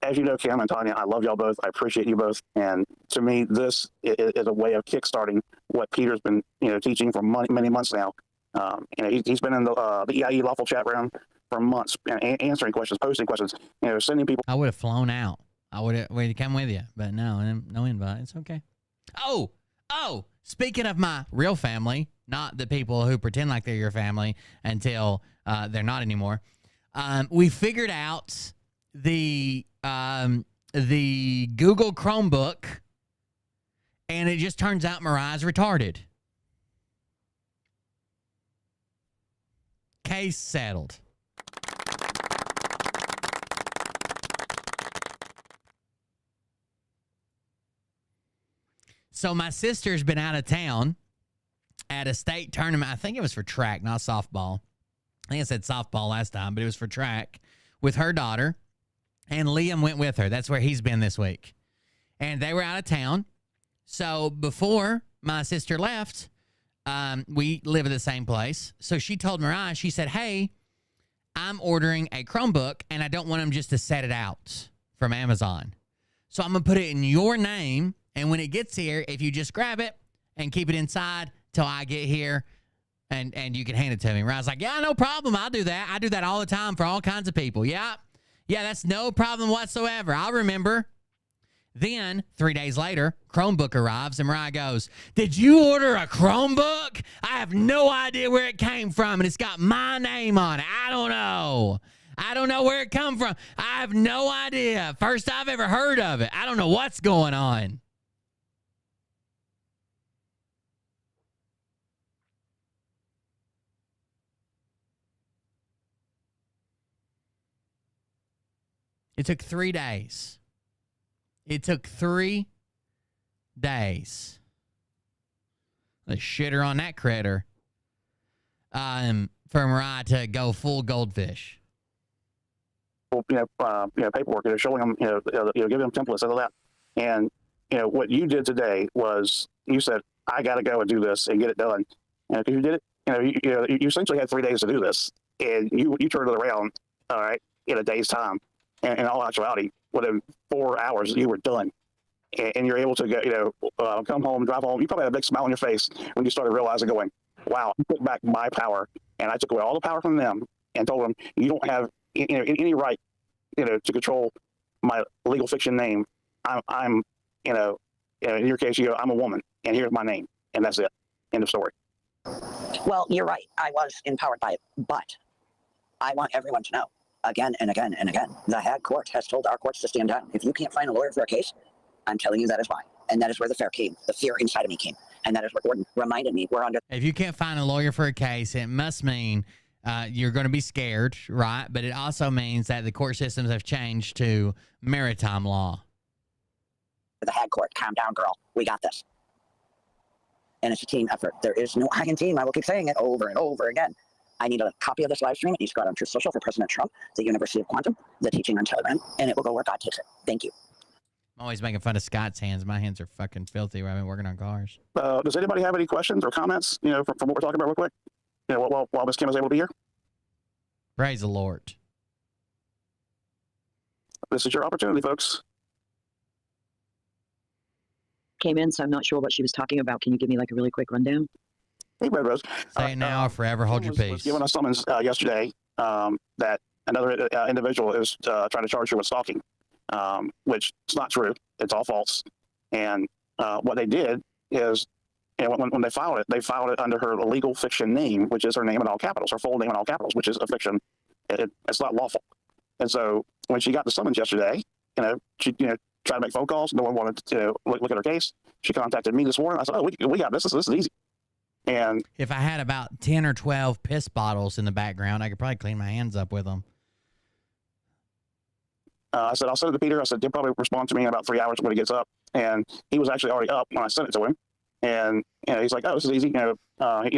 as you know, Kim and Tanya, I love y'all both. I appreciate you both. And to me, this is a way of kickstarting what Peter's been, teaching for many months now. He's been in the EIE lawful chat room for months, answering questions, posting questions, sending people. I would have flown out. I would have come with you, but no invite. It's okay. Oh, speaking of my real family, not the people who pretend like they're your family until they're not anymore. We figured out the Google Chromebook, and it just turns out Mariah's retarded. Case settled. So my sister's been out of town at a state tournament. I think it was for track, not softball. I think I said softball last time, but it was for track with her daughter. And Liam went with her. That's where he's been this week. And they were out of town. So before my sister left, we live in the same place. So she told Mariah, she said, hey, I'm ordering a Chromebook, and I don't want them just to set it out from Amazon. So I'm going to put it in your name. And when it gets here, if you just grab it and keep it inside till I get here, and you can hand it to me. Ryan's like, yeah, no problem. I'll do that. I do that all the time for all kinds of people. Yeah, that's no problem whatsoever. I'll remember. Then, 3 days later, Chromebook arrives, and Mariah goes, did you order a Chromebook? I have no idea where it came from, and it's got my name on it. I don't know where it come from. I have no idea. First I've ever heard of it. I don't know what's going on. It took 3 days. It took 3 days. The shitter on that critter. For Mariah to go full goldfish. Paperwork. Showing them, giving them templates and all that. And what you did today was you said, I got to go and do this and get it done. And because you did it, you essentially had 3 days to do this, and you turned it around, all right, in a day's time. And in all actuality, within 4 hours, you were done. And you're able to go, come home, drive home. You probably had a big smile on your face when you started realizing, going, wow, I took back my power, and I took away all the power from them and told them, you don't have any right, to control my legal fiction name. I'm in your case, I'm a woman, and here's my name, and that's it. End of story. Well, you're right. I was empowered by it, but I want everyone to know, again and again and again, the Hague Court has told our courts to stand down. If you can't find a lawyer for a case, I'm telling you that is why. And that is where the fear came. The fear inside of me came. And that is what Gordon reminded me. We're under. If you can't find a lawyer for a case, it must mean you're going to be scared, right? But it also means that the court systems have changed to maritime law. The Hague Court, calm down, girl. We got this. and it's a team effort. There is no I in team. I will keep saying it over and over again. I need a copy of this live stream. It needs to go out on Truth Social for President Trump, the University of Quantum, the teaching on Telegram, and it will go where God takes it. Thank you. I'm always making fun of Scott's hands. My hands are fucking filthy where I've been working on cars. Does anybody have any questions or comments, from what we're talking about real quick? While Miss Kim is able to be here? Praise the Lord. This is your opportunity, folks. Came in, so I'm not sure what she was talking about. Can you give me like a really quick rundown? Hey, Red Rose. Say it now or forever hold your peace. Was given a summons yesterday that another individual is trying to charge her with stalking, which is not true. It's all false. And what they did is, when they filed it under her legal fiction name, which is her name in all capitals, her full name in all capitals, which is a fiction. It's not lawful. And so when she got the summons yesterday, she tried to make phone calls. No one wanted to look at her case. She contacted me this morning. I said, "Oh, we got this. This is easy." And if I had about 10 or 12 piss bottles in the background, I could probably clean my hands up with them. I said, I'll send it to Peter. I said, he'll probably respond to me in about 3 hours when he gets up. And he was actually already up when I sent it to him. And he's like, "Oh, this is easy. Here's a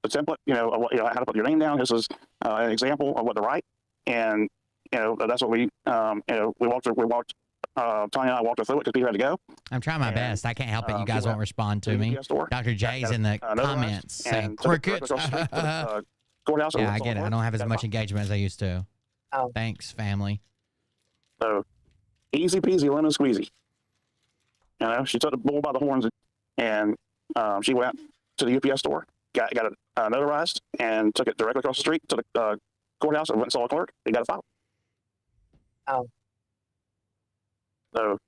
template. How to put your name down. This is an example of what to write." And that's what we walked. Tanya and I walked her through it because Peter had to go. I'm trying my best. I can't help it. You guys won't respond to me. Dr. J's in the comments saying crickets. Yeah, I get it. I don't have as much engagement as I used to. Oh. Thanks, family. So easy peasy, lemon squeezy. She took the bull by the horns, and she went to the UPS store, got it notarized, and took it directly across the street to the courthouse and went and saw a clerk. He got it filed. Oh. So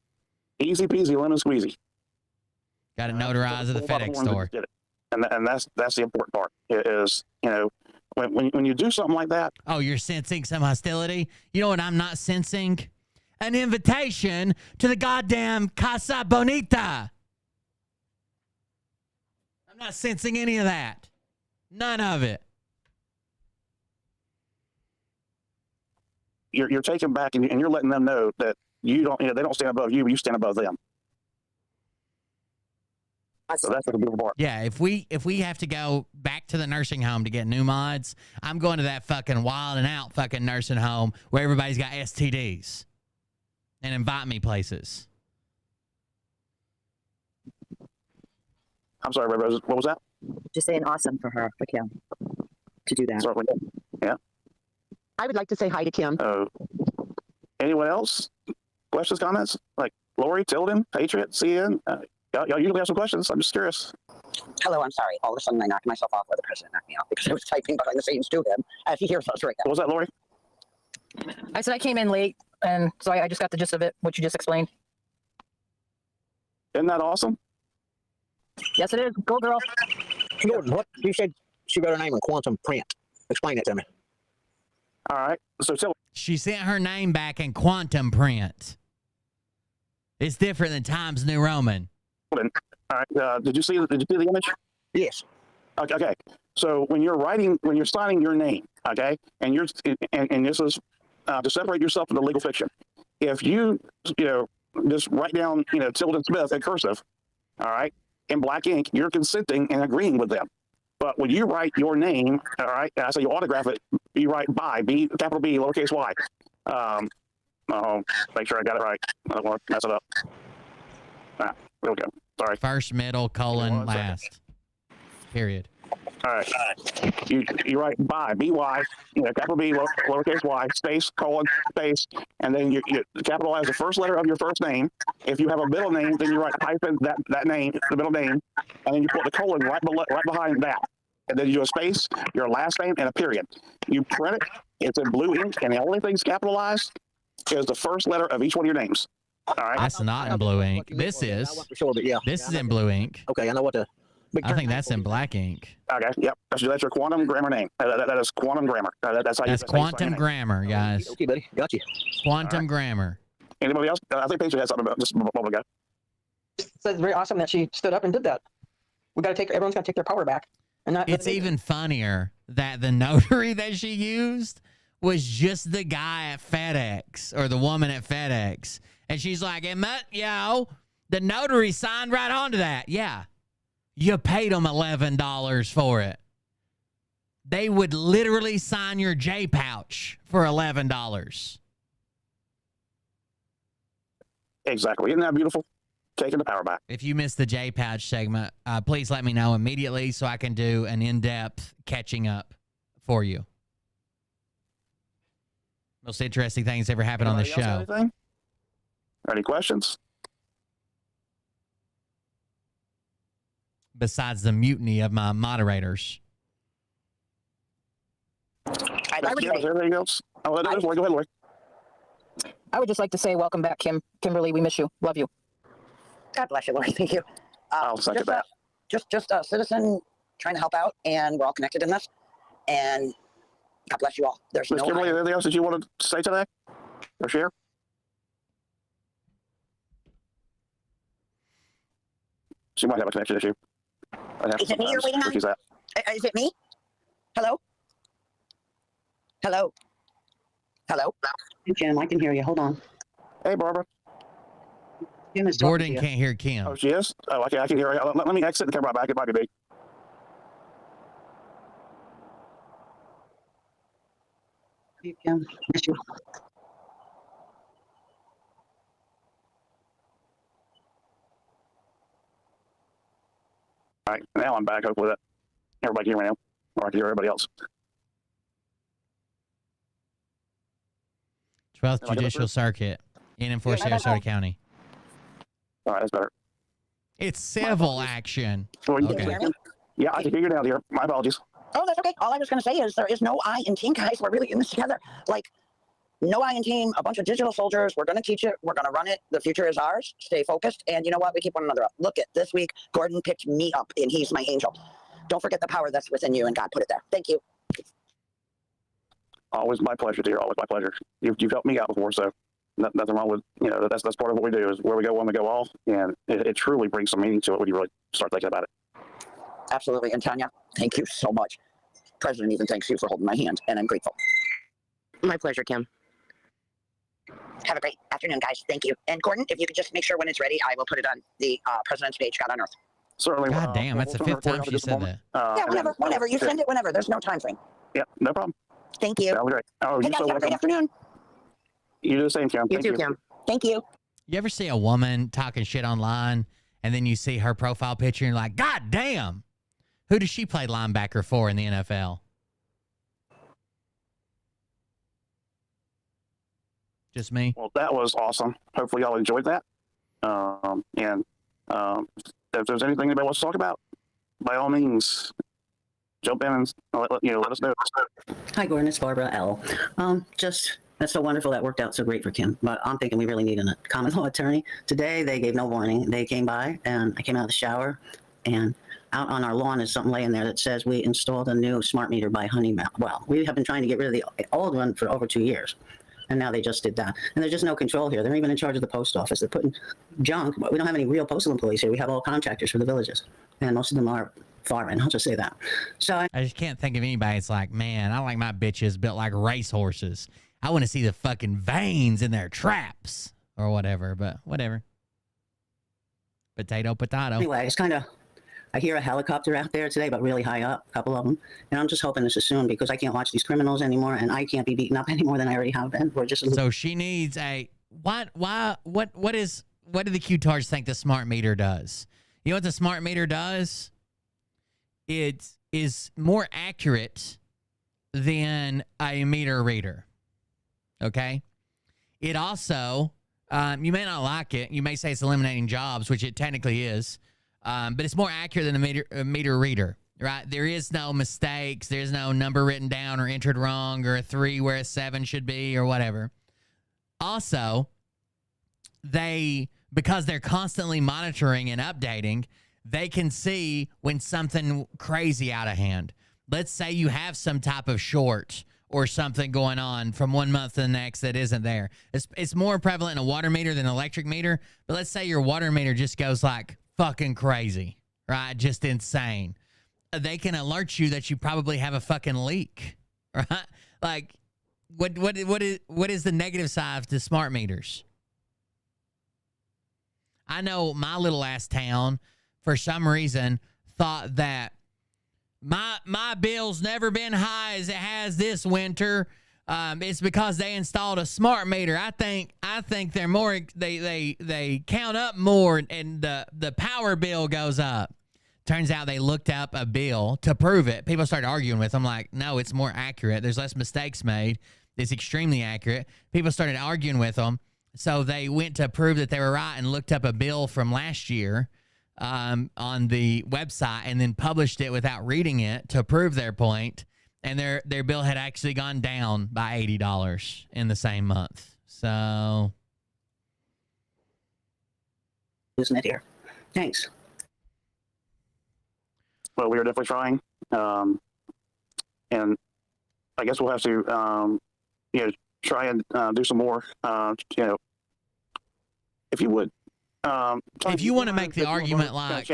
easy peasy, lemon squeezy. Got it notarized at the FedEx store. And that's the important part. Is when you do something like that. Oh, you're sensing some hostility? You know what I'm not sensing? An invitation to the goddamn Casa Bonita. I'm not sensing any of that. None of it. You're taking back and you're letting them know that you don't, they don't stand above you, but you stand above them. So that's the beautiful part. Yeah, if we have to go back to the nursing home to get new mods, I'm going to that fucking wild and out fucking nursing home where everybody's got STDs and invite me places. I'm sorry, Red Rose. What was that? Just saying awesome for her, for Kim, to do that. Sorry, yeah. I would like to say hi to Kim. Anyone else? Questions, comments? Like Lori, Tilden, Patriot, CN? Y'all usually have some questions. I'm just curious. Hello, I'm sorry. All of a sudden, I knocked myself off where the president knocked me off because I was typing behind the scenes to him. If he hears us right now. What was that, Lori? I said I came in late, and so I just got the gist of it, what you just explained. Isn't that awesome? Yes, it is. Go, girl. Jordan, what you said she wrote her name in quantum print. Explain it to me. All right. So she sent her name back in quantum print. It's different than Times New Roman. All right. Did you see the image? Yes. Okay. So when you're signing your name, okay, and this is to separate yourself from the legal fiction. If you just write down Tilden Smith in cursive, all right, in black ink, you're consenting and agreeing with them. But when you write your name, all right, and I say you autograph it, you write by, B, capital B, lowercase y. Make sure I got it right. I don't want to mess it up. There we go. Sorry. First, middle, colon, last. Period. All right. You write by, B-Y, capital B, lowercase y, space, colon, space, and then you capitalize the first letter of your first name. If you have a middle name, then you write hyphen that name, the middle name, and then you put the colon right behind that. And then you do a space, your last name, and a period. You print it, it's in blue ink, and the only thing's capitalized is the first letter of each one of your names. All right. That's not in blue ink. This is. This is in blue ink. Okay, I know what the. I think that's in black ink. Okay, yep. That's your quantum grammar name. That is quantum grammar. That's quantum grammar, guys. Okay, buddy. Got you. Quantum grammar. Anybody else? I think Patriot had something about just a moment ago. So it's very awesome that she stood up and did that. Everyone's got to take their power back. It's even funnier that the notary that she used was just the guy at FedEx or the woman at FedEx. And she's like, the notary signed right onto that. Yeah. You paid them $11 for it. They would literally sign your J pouch for $11. Exactly. Isn't that beautiful? Taking the power back. If you missed the J pouch segment, please let me know immediately so I can do an in-depth catching up for you. Most interesting things ever happened on the Anybody else show. have anything? Any questions? Besides the mutiny of my moderators. Is there anything else? Oh, go ahead, Lori. I would just like to say welcome back, Kimberly. We miss you. Love you. God bless you, Lori. Thank you. I'll second that. Just a citizen trying to help out, and we're all connected in this. And God bless you all. There's Ms. no. Kimberly, anything else that you want to say today or share? She might have a connection issue. Is it me you're waiting on? She's at. Is it me? Hello? Hello? Hello? Hey, Jim, I can hear you. Hold on. Hey, Barbara. Kim is talking Gordon to you. can't hear Kim. Oh, she is? Oh, okay, I can hear her. Let me exit and come right back. It might be me. Hey, Kim. Miss you. All right, now I'm back. Hopefully that everybody can hear me now, or I can hear everybody else. 12th Judicial Circuit in and for Sarasota County. All right, that's better. It's civil action. Okay. Yeah, I can hear you now, dear. My apologies. Oh, that's okay. All I was going to say is there is no I in team, guys. We're really in this together. Like, no I in team, a bunch of digital soldiers. We're going to teach it. We're going to run it. The future is ours. Stay focused. And you know what? We keep one another up. Look at this week. Gordon picked me up, and he's my angel. Don't forget the power that's within you, and God put it there. Thank you. Always my pleasure, dear. Always my pleasure. You've helped me out before, so nothing wrong with, that's part of what we do is where we go when we go off, and it truly brings some meaning to it when you really start thinking about it. Absolutely. And Tanya, thank you so much. President even thanks you for holding my hand, and I'm grateful. My pleasure, Kim. Have a great afternoon, guys. Thank you. And Gordon, if you could just make sure when it's ready, I will put it on the President's page, God on Earth. Certainly. God damn, that's the fifth time she said that. Yeah, whenever. You send it whenever. There's no time frame. Yeah, no problem. Thank you. That was great. Oh, Hey, you're guys, so have a great welcome. afternoon. You do the same, Kim. You too, Kim. Thank you. You ever see a woman talking shit online and then you see her profile picture and you're like, God damn, who does she play linebacker for in the NFL? Just me? Well, that was awesome. Hopefully y'all enjoyed that. If there's anything anybody wants to talk about, by all means, jump in and let us know. Hi, Gordon. It's Barbara L. That's so wonderful. That worked out so great for Kim. But I'm thinking we really need a common law attorney. Today, they gave no warning. They came by, and I came out of the shower, and out on our lawn is something laying there that says we installed a new smart meter by Honeywell. Well, we have been trying to get rid of the old one for over 2 years. And now they just did that. And there's just no control here. They're even in charge of the post office. They're putting junk. But we don't have any real postal employees here. We have all contractors for the villages. And most of them are foreign. I'll just say that. So I just can't think of anybody that's like, man, I like my bitches built like racehorses. I want to see the fucking veins in their traps or whatever, but whatever. Potato. anyway, it's kind of, I hear a helicopter out there today, but really high up, a couple of them. And I'm just hoping this is soon because I can't watch these criminals anymore and I can't be beaten up any more than I already have been. We're just so she needs a what do the Q-tards think the smart meter does? You know what the smart meter does? It is more accurate than a meter reader. Okay? It also, you may not like it. You may say it's eliminating jobs, which it technically is. But it's more accurate than a meter reader, right? There is no mistakes. There's no number written down or entered wrong or a 3 where a 7 should be or whatever. Also, because they're constantly monitoring and updating, they can see when something crazy out of hand. Let's say you have some type of short or something going on from 1 month to the next that isn't there. It's more prevalent in a water meter than an electric meter. But let's say your water meter just goes like fucking crazy, right? Just insane. They can alert you that you probably have a fucking leak, right? Like, what is the negative side to smart meters? I know my little ass town, for some reason, thought that my bill's never been high as it has this winter. It's because they installed a smart meter. I think they're more they count up more and the power bill goes up. Turns out they looked up a bill to prove it. People started arguing with them like, no, it's more accurate. There's less mistakes made. It's extremely accurate. People started arguing with them. So they went to prove that they were right and looked up a bill from last year on the website and then published it without reading it to prove their point. And their bill had actually gone down by $80 in the same month. So. Isn't it here? Thanks. Well, we are definitely trying. And I guess we'll have to, try and do some more, if you would. If you want to make the argument like,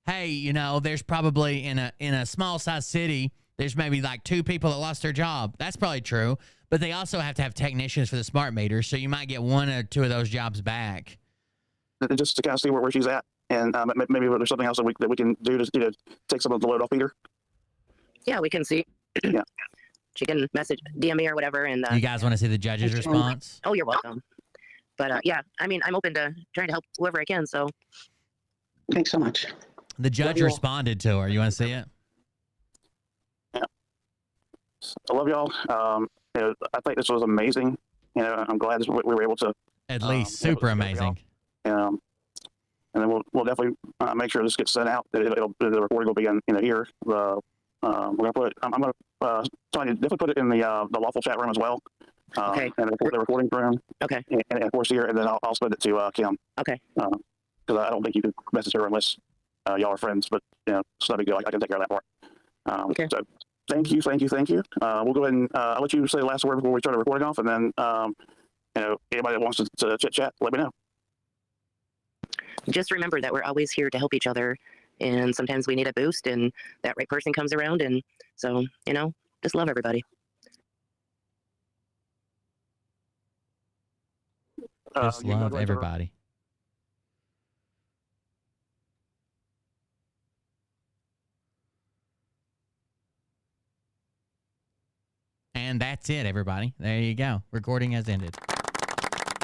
hey, there's probably in a small size city, there's maybe like 2 people that lost their job. That's probably true. But they also have to have technicians for the smart meters, so you might get 1 or 2 of those jobs back. Just to kind of see where she's at. And maybe there's something else that we can do to take some of the load off Peter. Yeah, we can see. Yeah. She can DM me or whatever. And you guys want to see the judge's response? Oh, you're welcome. But yeah, I mean, I'm open to trying to help whoever I can. So thanks so much. The judge responded to her. You want to see it? Yeah. I love y'all. I think this was amazing. I'm glad we were able to. At least super amazing. And then we'll definitely make sure this gets sent out. The recording will be in here. We're gonna put. I'm gonna definitely put it in the lawful chat room as well. Okay. And the recording room. Okay. And of course here, and then I'll send it to Kim. Okay. Because I don't think you can message her unless y'all are friends. But it's not a big deal. I can take care of that part. Okay. So thank you. We'll go ahead and I'll let you say the last word before we turn the recording off, and then anybody that wants to chit chat, let me know. Just remember that we're always here to help each other, and sometimes we need a boost, and that right person comes around, and so just love everybody. Just love everybody. And that's it, everybody. There you go. Recording has ended.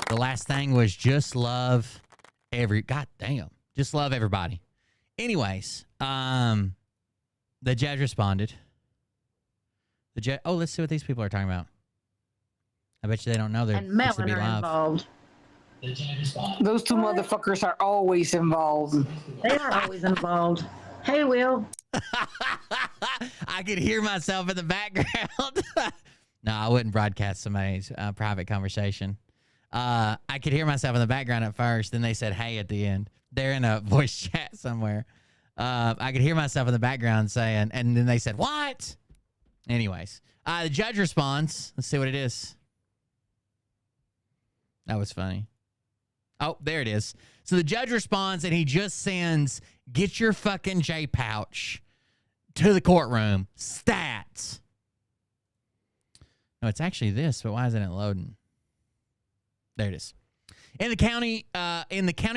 The last thing was just love God damn. Just love everybody. Anyways, the judge responded. Let's see what these people are talking about. I bet you they don't know they're supposed to be live. Involved. Those 2 motherfuckers are always involved. They are always involved. Hey, Will. I could hear myself in the background. No, I wouldn't broadcast somebody's private conversation. I could hear myself in the background at first. Then they said, hey, at the end. They're in a voice chat somewhere. I could hear myself in the background saying, and then they said, what? Anyways, the judge responds. Let's see what it is. That was funny. Oh, there it is. So the judge responds and he just sends, get your fucking J pouch to the courtroom. Stats. No, it's actually this, but why isn't it loading? There it is. In the county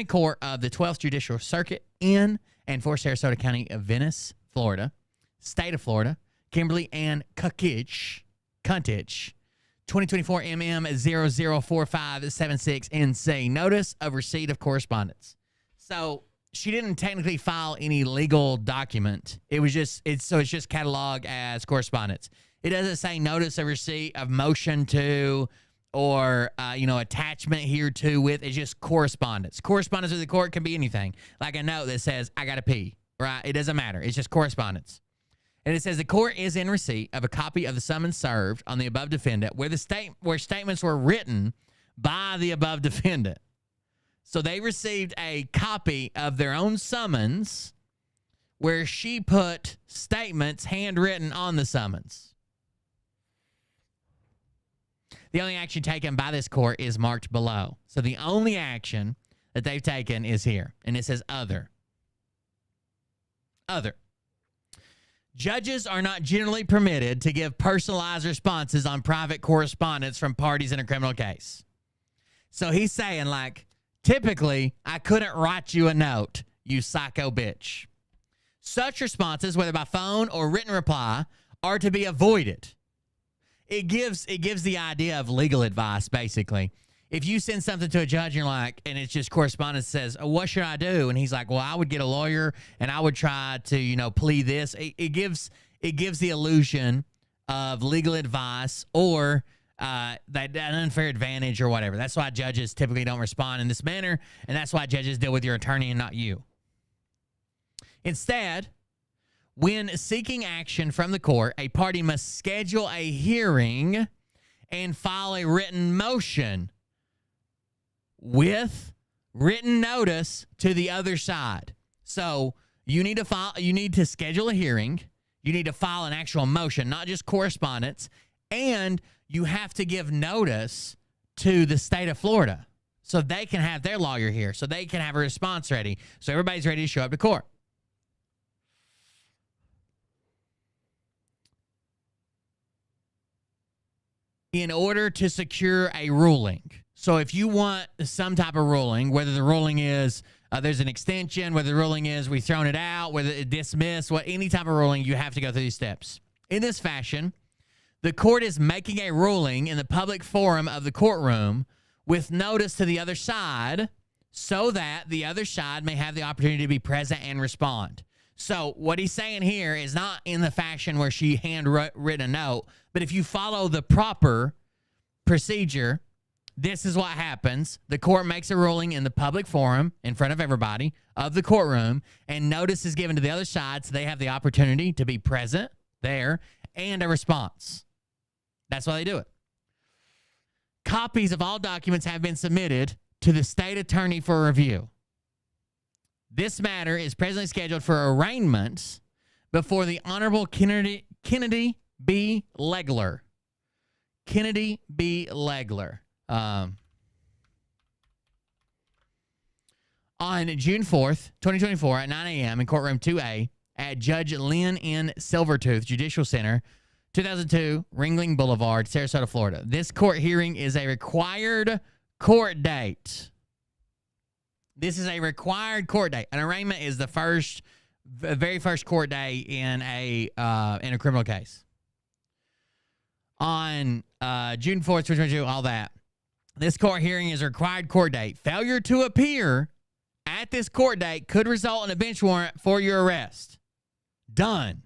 court of the 12th Judicial Circuit in and for Sarasota County of Venice, Florida, state of Florida, Kimberly Ann Kuntich, 2024 MM004576NC, notice of receipt of correspondence. So she didn't technically file any legal document. It's just cataloged as correspondence. It doesn't say notice of receipt of motion to or, attachment here to with. It's just correspondence. Correspondence with the court can be anything. Like a note that says, I got to pee, right? It doesn't matter. It's just correspondence. And it says the court is in receipt of a copy of the summons served on the above defendant where statements were written by the above defendant. So they received a copy of their own summons where she put statements handwritten on the summons. The only action taken by this court is marked below. So the only action that they've taken is here. And it says other. Other. Judges are not generally permitted to give personalized responses on private correspondence from parties in a criminal case. So he's saying, typically, I couldn't write you a note, you psycho bitch. Such responses, whether by phone or written reply, are to be avoided. It gives the idea of legal advice, basically. If you send something to a judge and you're like, and it's just correspondence says, oh, what should I do? And he's like, well, I would get a lawyer and I would try to, plead this. It gives the illusion of legal advice or that an unfair advantage or whatever. That's why judges typically don't respond in this manner, and that's why judges deal with your attorney and not you. Instead, when seeking action from the court, a party must schedule a hearing and file a written motion with written notice to the other side. So you need to schedule a hearing. You need to file an actual motion, not just correspondence, and you have to give notice to the state of Florida so they can have their lawyer here, so they can have a response ready, so everybody's ready to show up to court. In order to secure a ruling. So if you want some type of ruling, whether the ruling is there's an extension, whether the ruling is we've thrown it out, whether it dismissed, any type of ruling, you have to go through these steps. In this fashion, the court is making a ruling in the public forum of the courtroom with notice to the other side so that the other side may have the opportunity to be present and respond. So what he's saying here is not in the fashion where she handwritten a note, but if you follow the proper procedure, this is what happens. The court makes a ruling in the public forum in front of everybody of the courtroom, and notice is given to the other side so they have the opportunity to be present there and a response. That's why they do it. Copies of all documents have been submitted to the state attorney for review. This matter is presently scheduled for arraignments before the Honorable Kennedy B. Legler. Kennedy B. Legler. On June 4th, 2024 at 9 a.m. in courtroom 2A at Judge Lynn N. Silvertooth Judicial Center, 2002 Ringling Boulevard, Sarasota, Florida. This court hearing is a required court date. This is a required court date. An arraignment is the very first court day in a criminal case. On June 4th, 2022, all that. This court hearing is a required court date. Failure to appear at this court date could result in a bench warrant for your arrest. Done.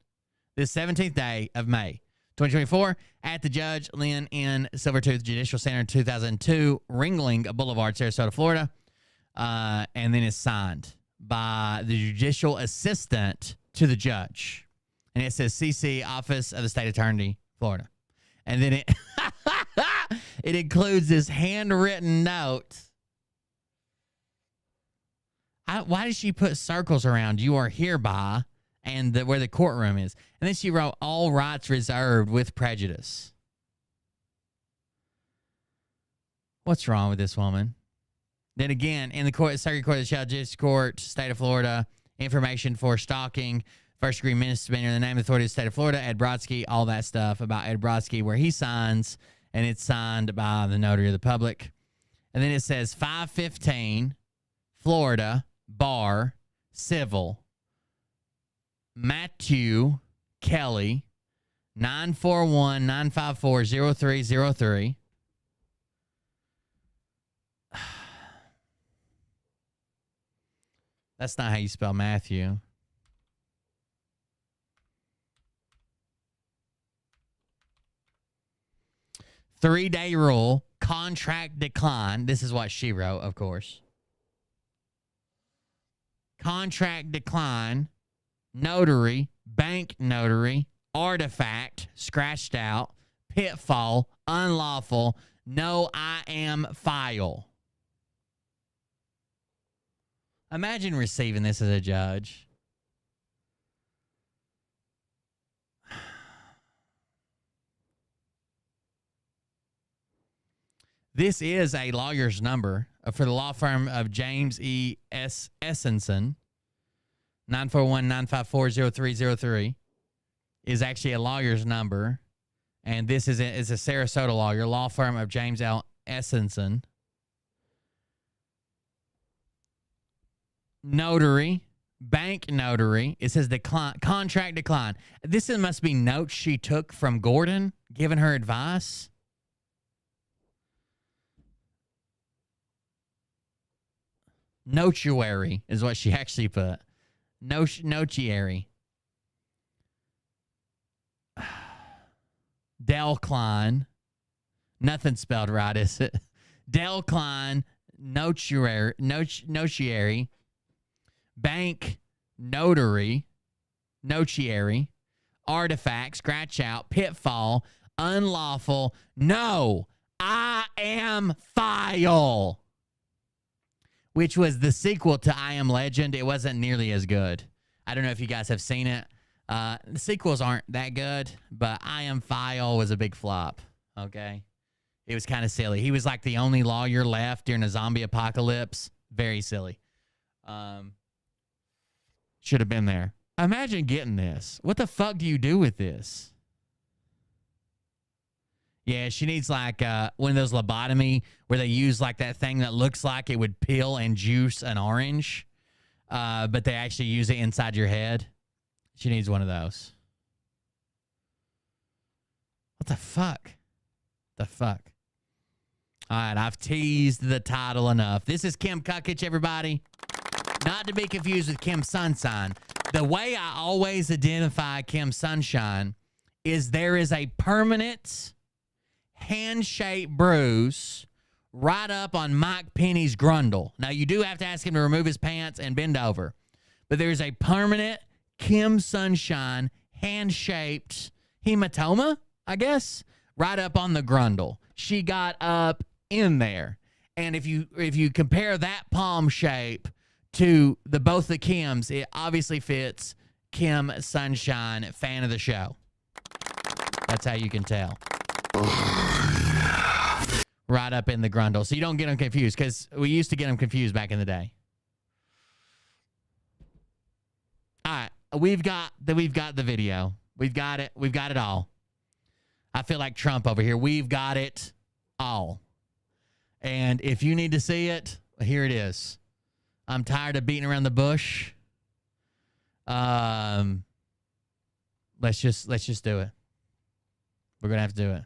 This 17th day of May, 2024, at the Judge Lynn N. Silvertooth Judicial Center, 2002 Ringling Boulevard, Sarasota, Florida. And then it's signed by the judicial assistant to the judge. And it says CC, Office of the State Attorney, Florida. And then it includes this handwritten note. Why did she put circles around "you are hereby" and where the courtroom is? And then she wrote "all rights reserved with prejudice." What's wrong with this woman? Then again, in the Circuit Court of the Judges Court, State of Florida, information for stalking, first-degree misdemeanor in the name of the authority of the State of Florida, Ed Brodsky, all that stuff about Ed Brodsky, where he signs, and it's signed by the notary of the public. And then it says 515, Florida, Bar, Civil, Matthew Kelly, 941-954-0303. That's not how you spell Matthew. Three-day rule, contract decline. This is what she wrote, of course. Contract decline, notary, bank notary, artifact, scratched out, pitfall, unlawful, no I am file. Imagine receiving this as a judge. This is a lawyer's number for the law firm of James E. S. Essenson. 941-954-0303 is actually a lawyer's number. And this is a Sarasota lawyer, law firm of James L. Essenson. Notary, bank notary. It says decline, contract decline. Must be notes she took from Gordon giving her advice. Notuary is what she actually put. Notuary. Del Klein. Nothing spelled right, is it? Del Klein, notuary, bank notary, artifact, scratch out, pitfall, unlawful, no, I am file, which was the sequel to I Am Legend. It wasn't nearly as good. I don't know if you guys have seen it. The sequels aren't that good, but I Am File was a big flop, okay? It was kind of silly. He was like the only lawyer left during a zombie apocalypse. Very silly. Should have been there. Imagine getting this. What the fuck do you do with this? Yeah, she needs like one of those lobotomy where they use like that thing that looks like it would peel and juice an orange, but they actually use it inside your head. She needs one of those. What the fuck? The fuck? All right, I've teased the title enough. This is Kim Cuckich, everybody. Not to be confused with Kim Sunshine. The way I always identify Kim Sunshine is there is a permanent hand-shaped bruise right up on Mike Penny's grundle. Now, you do have to ask him to remove his pants and bend over. But there's a permanent Kim Sunshine hand-shaped hematoma, I guess, right up on the grundle. She got up in there. And if you compare that palm shape to both the Kims, it obviously fits Kim Sunshine, fan of the show. That's how you can tell. Right up in the grundle. So you don't get them confused, because we used to get them confused back in the day. All right. We've got the video. We've got it. We've got it all. I feel like Trump over here. We've got it all. And if you need to see it, here it is. I'm tired of beating around the bush. Let's just do it. We're gonna have to do it.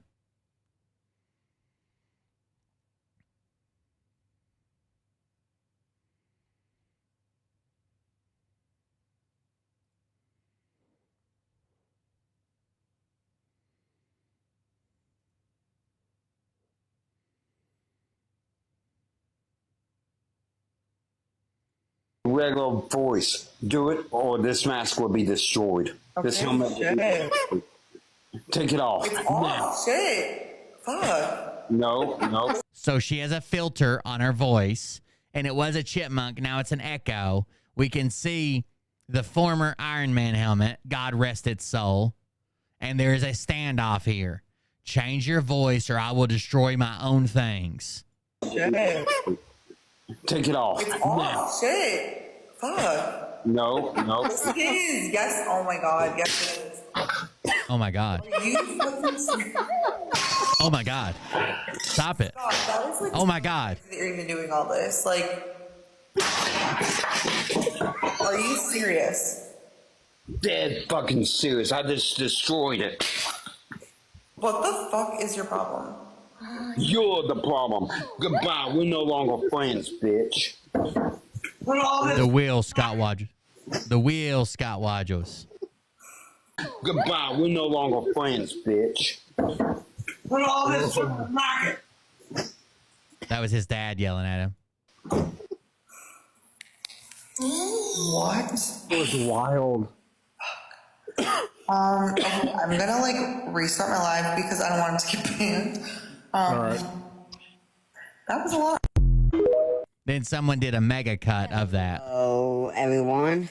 Regular voice. Do it, or this mask will be destroyed. Okay, this helmet. Take it off. It's off. Shit. Fuck. No. So she has a filter on her voice, and it was a chipmunk. Now it's an echo. We can see the former Iron Man helmet. God rest its soul. And there is a standoff here. Change your voice, or I will destroy my own things. Shit. Take it off. It's off. Shit. Fuck. No. Yes, it is. Yes. Oh my God. Yes, it is. Oh my God. Oh my God. Stop it. God, that was like oh my God. That you're even doing all this. Like, are you serious? Dead fucking serious. I just destroyed it. What the fuck is your problem? You're the problem. Goodbye. We're no longer friends, bitch. The Will Scott Rogers. The Will Scott Rogers. Goodbye. We're no longer friends, bitch. That was his dad yelling at him. What? It was wild. Okay, I'm gonna like restart my live because I don't want it to get banned. All right. That was a lot. Then someone did a mega cut of that. Hello, everyone.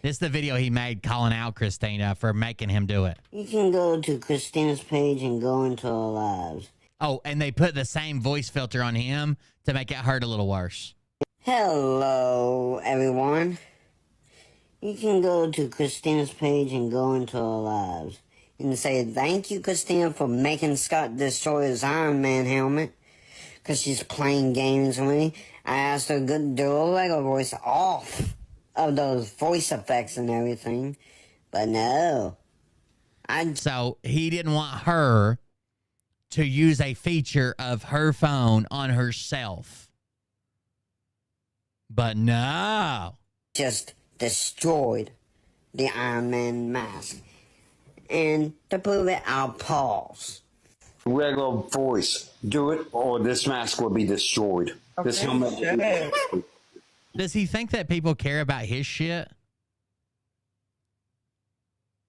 This is the video he made calling out Christina for making him do it. You can go to Christina's page and go into our lives. Oh, and they put the same voice filter on him to make it hurt a little worse. Hello, everyone. You can go to Christina's page and go into our lives. And say, thank you, Christina, for making Scott destroy his Iron Man helmet. Because she's playing games with me. I asked her to do a Lego voice off. of those voice effects and everything. But no. So he didn't want her to use a feature of her phone on herself. But no. Just destroyed the Iron Man mask. And to prove it, I'll pause. Regular voice. Do it or this mask will be destroyed. Okay. This helmet. Does he think that people care about his shit?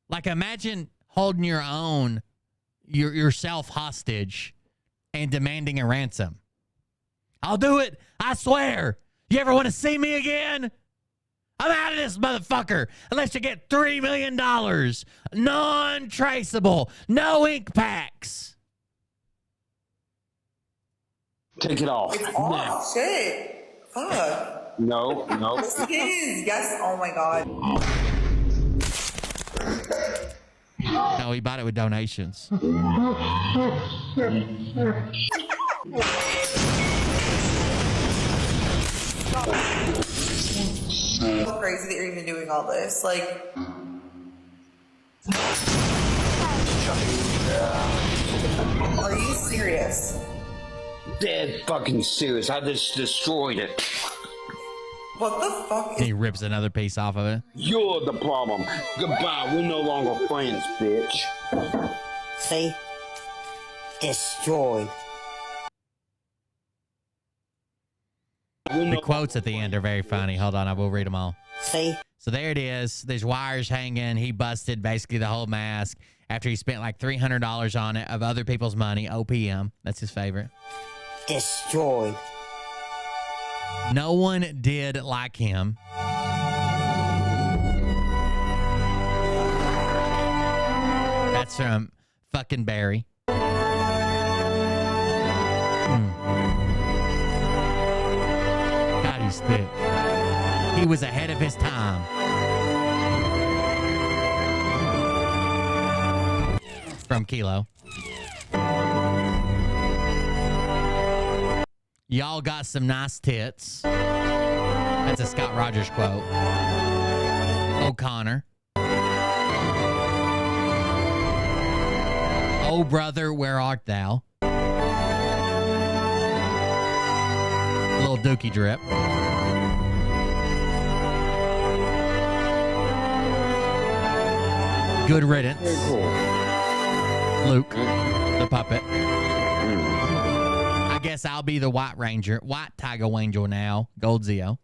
Like, imagine holding your own, yourself hostage and demanding a ransom. I'll do it. I swear. You ever want to see me again? I'm out of this motherfucker unless you get $3 million. Non-traceable. No ink packs. Take it off. It's off. Shit. Fuck. No. Yes, it is. Yes. Oh my god. No, he bought it with donations. So crazy that you're even doing all this. Like, are you serious? Dead fucking serious. I just destroyed it. What the fuck? He rips another piece off of it. You're the problem. Goodbye. We're no longer friends, bitch. See? Destroyed. The quotes at the end are very funny. Hold on, I will read them all. See? So there it is. There's wires hanging. He busted basically the whole mask after he spent like $300 on it of other people's money. OPM. That's his favorite. Destroyed. No one did like him. That's from fucking Barry. God, he's thick. He was ahead of his time. From Kilo. Y'all got some nice tits. That's a Scott Rogers quote. O'Connor. Oh, brother, where art thou? Little Dookie drip. Good riddance. Very cool. Luke, the puppet. I guess I'll be the White Ranger. White Tiger Angel now. Gold Zio.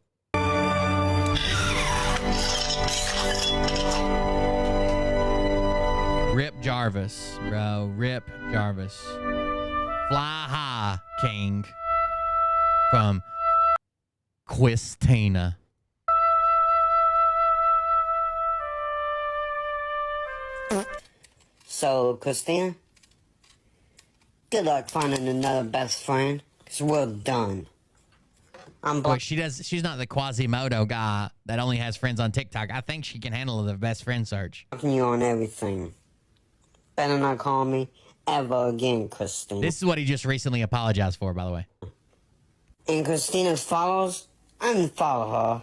Rip Jarvis. Bro, Rip Jarvis. Fly High King. From Quistina. So, Christina, good luck finding another best friend, because we're done. Wait, she's not the Quasimodo guy that only has friends on TikTok. I think she can handle the best friend search. Blocking you on everything. Better not call me ever again, Christina. This is what he just recently apologized for, by the way. And Christina's follows, unfollow her.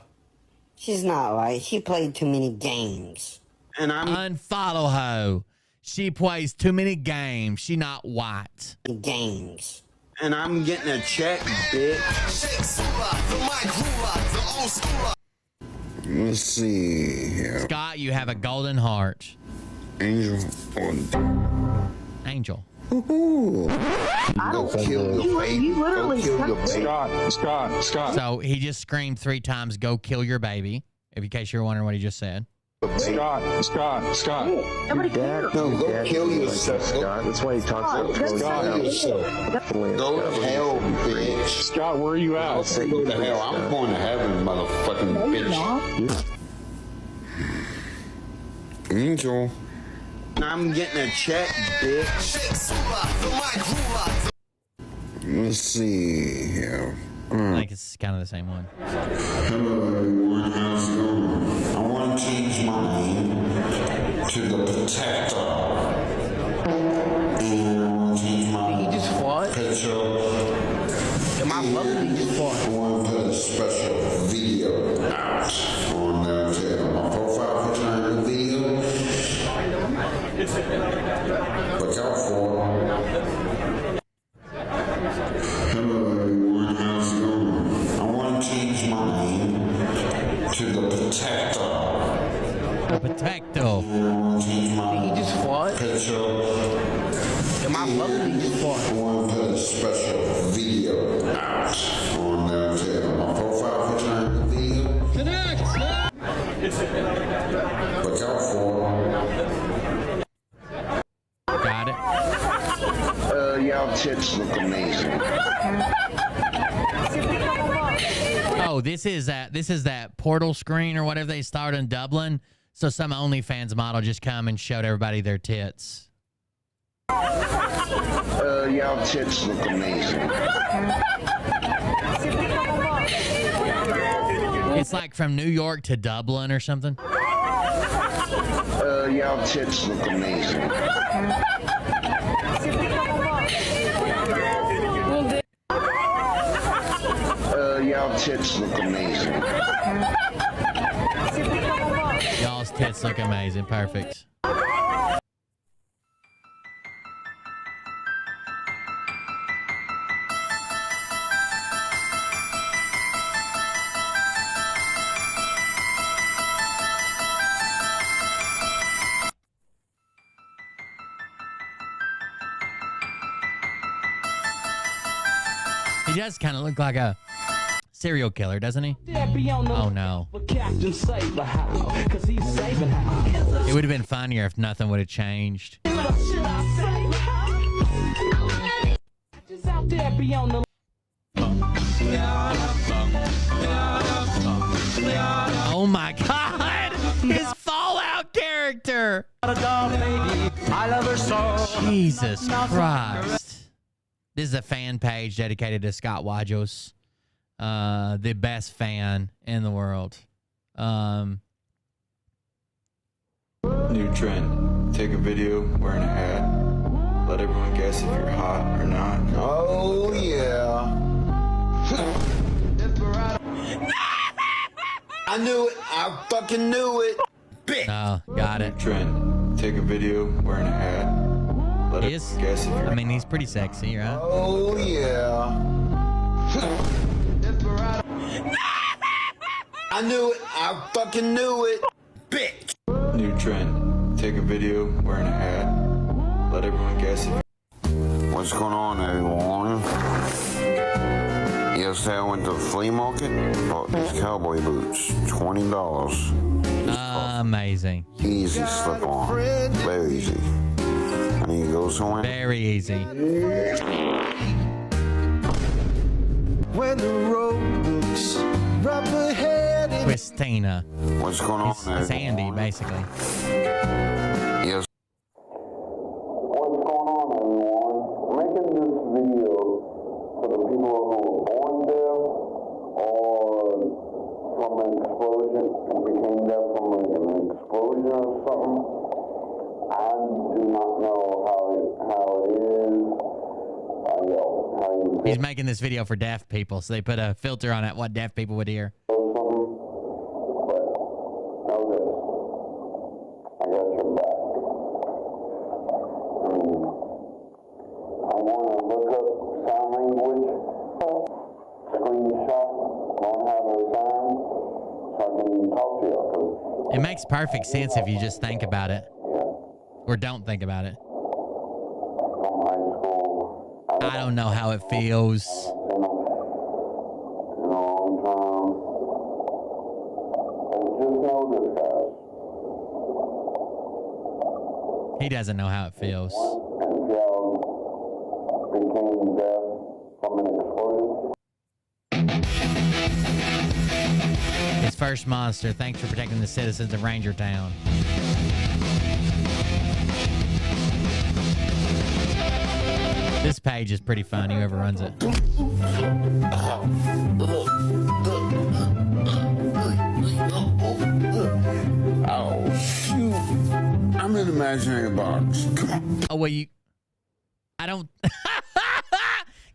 She's not right. She played too many games. And I'm unfollow her. She plays too many games. She not white. Games. And I'm getting a check, bitch. Let's see here. Scott, you have a golden heart. Angel or Angel. Ooh. Go kill your baby. Go kill your baby. Scott. So he just screamed 3 times, go kill your baby. In case you're wondering what he just said. Scott. Nobody cares. No, go kill yourself, Scott. That's why he talks about yourself. Go to hell, bitch. Scott, where are you at? Go to hell. I'm going to heaven, motherfucking bitch. Angel. I'm getting a check, bitch. Let's see here. I think it's kind of the same one. Hello, everyone. How's it going? I want to change my name to the Protector. And I want to change my picture. Am I lovely? I want to put a special video out on I want to put a special video out on my profile picture and the video. Connect! Look out for it. Got it. Y'all tits look amazing. Oh, this is that portal screen or whatever they started in Dublin. So some OnlyFans model just come and showed everybody their tits. Y'all tits look amazing. It's like from New York to Dublin or something. Y'all tits look amazing. Y'all tits look amazing. Y'all's tits look amazing. Perfect. He does kind of look like a serial killer, doesn't he? Oh no. It would have been funnier if nothing would have changed. Oh my God! His Fallout character! Jesus Christ. This is a fan page dedicated to Scott Wajos, the best fan in the world. New trend. Take a video wearing a hat. Let everyone guess if you're hot or not. Oh, yeah. I knew it. I fucking knew it. Bitch. Oh, got it. New trend. Take a video wearing a hat. Let He is. guess if you're I mean, he's pretty sexy, right? Oh, yeah. I knew it. I fucking knew it. Bitch. New trend. Take a video wearing a hat. Let everyone guess if What's going on, everyone? Yesterday I went to the flea market, bought these cowboy boots, $20. Amazing. Easy slip on, very easy. I need to go somewhere. Very easy. When the road looks rough ahead. Christina. What's going on there? It's Andy, basically. Yes. What's going on, everyone? I'm making this video for the people who were born deaf or from an explosion and became deaf from an explosion or something. I do not know how it is. How you He's making this video for deaf people, so they put a filter on it, what deaf people would hear. It makes perfect sense if you just think about it. Or don't think about it. I don't know how it feels. He doesn't know how it feels. His first monster. Thanks for protecting the citizens of Ranger Town. This page is pretty fun, whoever runs it. Oh, shoot. I'm in an imaginary box. Come on. Oh, well, I don't...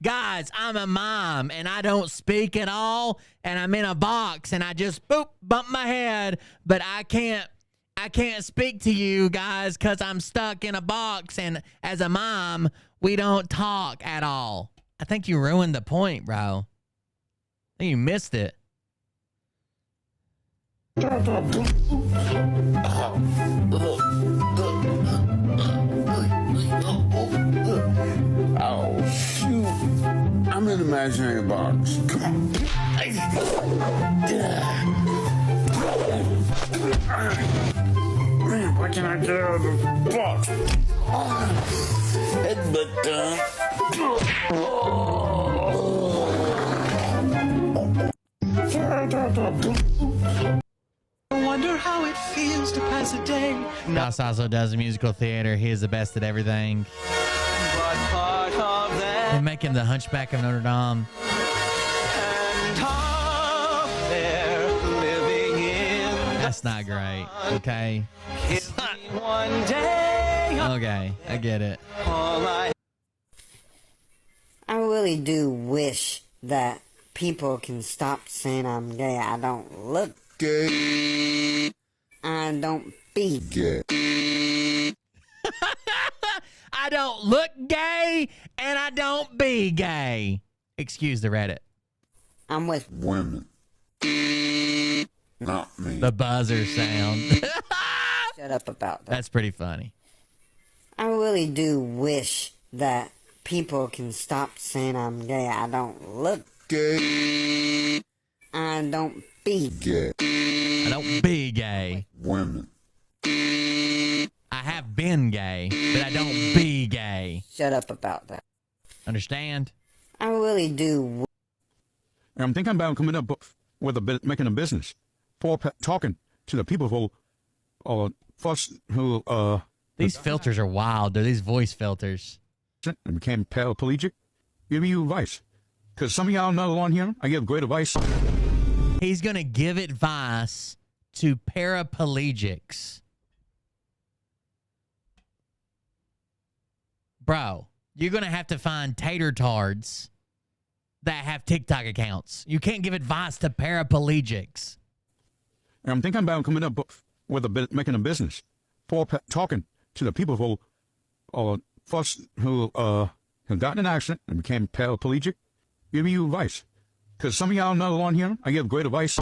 Guys, I'm a mom, and I don't speak at all, and I'm in a box, and I just, bump my head, but I can't speak to you guys because I'm stuck in a box, and as a mom, we don't talk at all. I think you ruined the point, bro. I think you missed it. imaginary box. Come on. What can I do with the box? Headbutt I wonder how it feels to pass a day. Ross also does musical theater. He is the best at everything. But part of that They make him the Hunchback of Notre Dame. and top there living in That's not great. Okay. kiss me one day. Okay, I get it. All I really do wish that people can stop saying I'm gay. I don't look gay. I don't be gay. I don't look gay and I don't be gay. Excuse the Reddit. I'm with women. Not me. The buzzer sound. Shut up about that. That's pretty funny. I really do wish that people can stop saying I'm gay. I don't look gay. I don't be gay. I don't be gay. Women. I have been gay, but I don't be gay. Shut up about that. Understand? I really do. I'm thinking about coming up with making a business for talking to the people who these filters are wild. They're these voice filters. And became paraplegic. Give you advice. Because some of y'all know on here, I give great advice. He's going to give advice to paraplegics. Bro, you're going to have to find tater tards that have TikTok accounts. You can't give advice to paraplegics. I'm thinking about coming up with making a business for talking to the people who have gotten in an accident and became paraplegic. Give you advice. Because some of y'all know on here, I give great advice.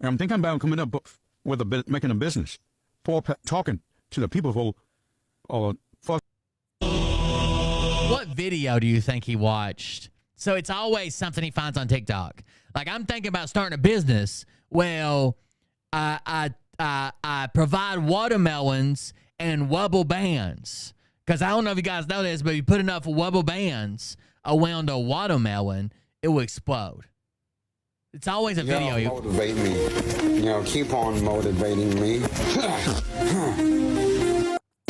I'm thinking about coming up with making a business for talking to the people who What video do you think he watched? So it's always something he finds on TikTok. Like, I'm thinking about starting a business. Well, I provide watermelons and rubber bands. Because I don't know if you guys know this, but if you put enough rubber bands around a watermelon, it will explode. It's always a video. Y'all motivate me. Keep on motivating me.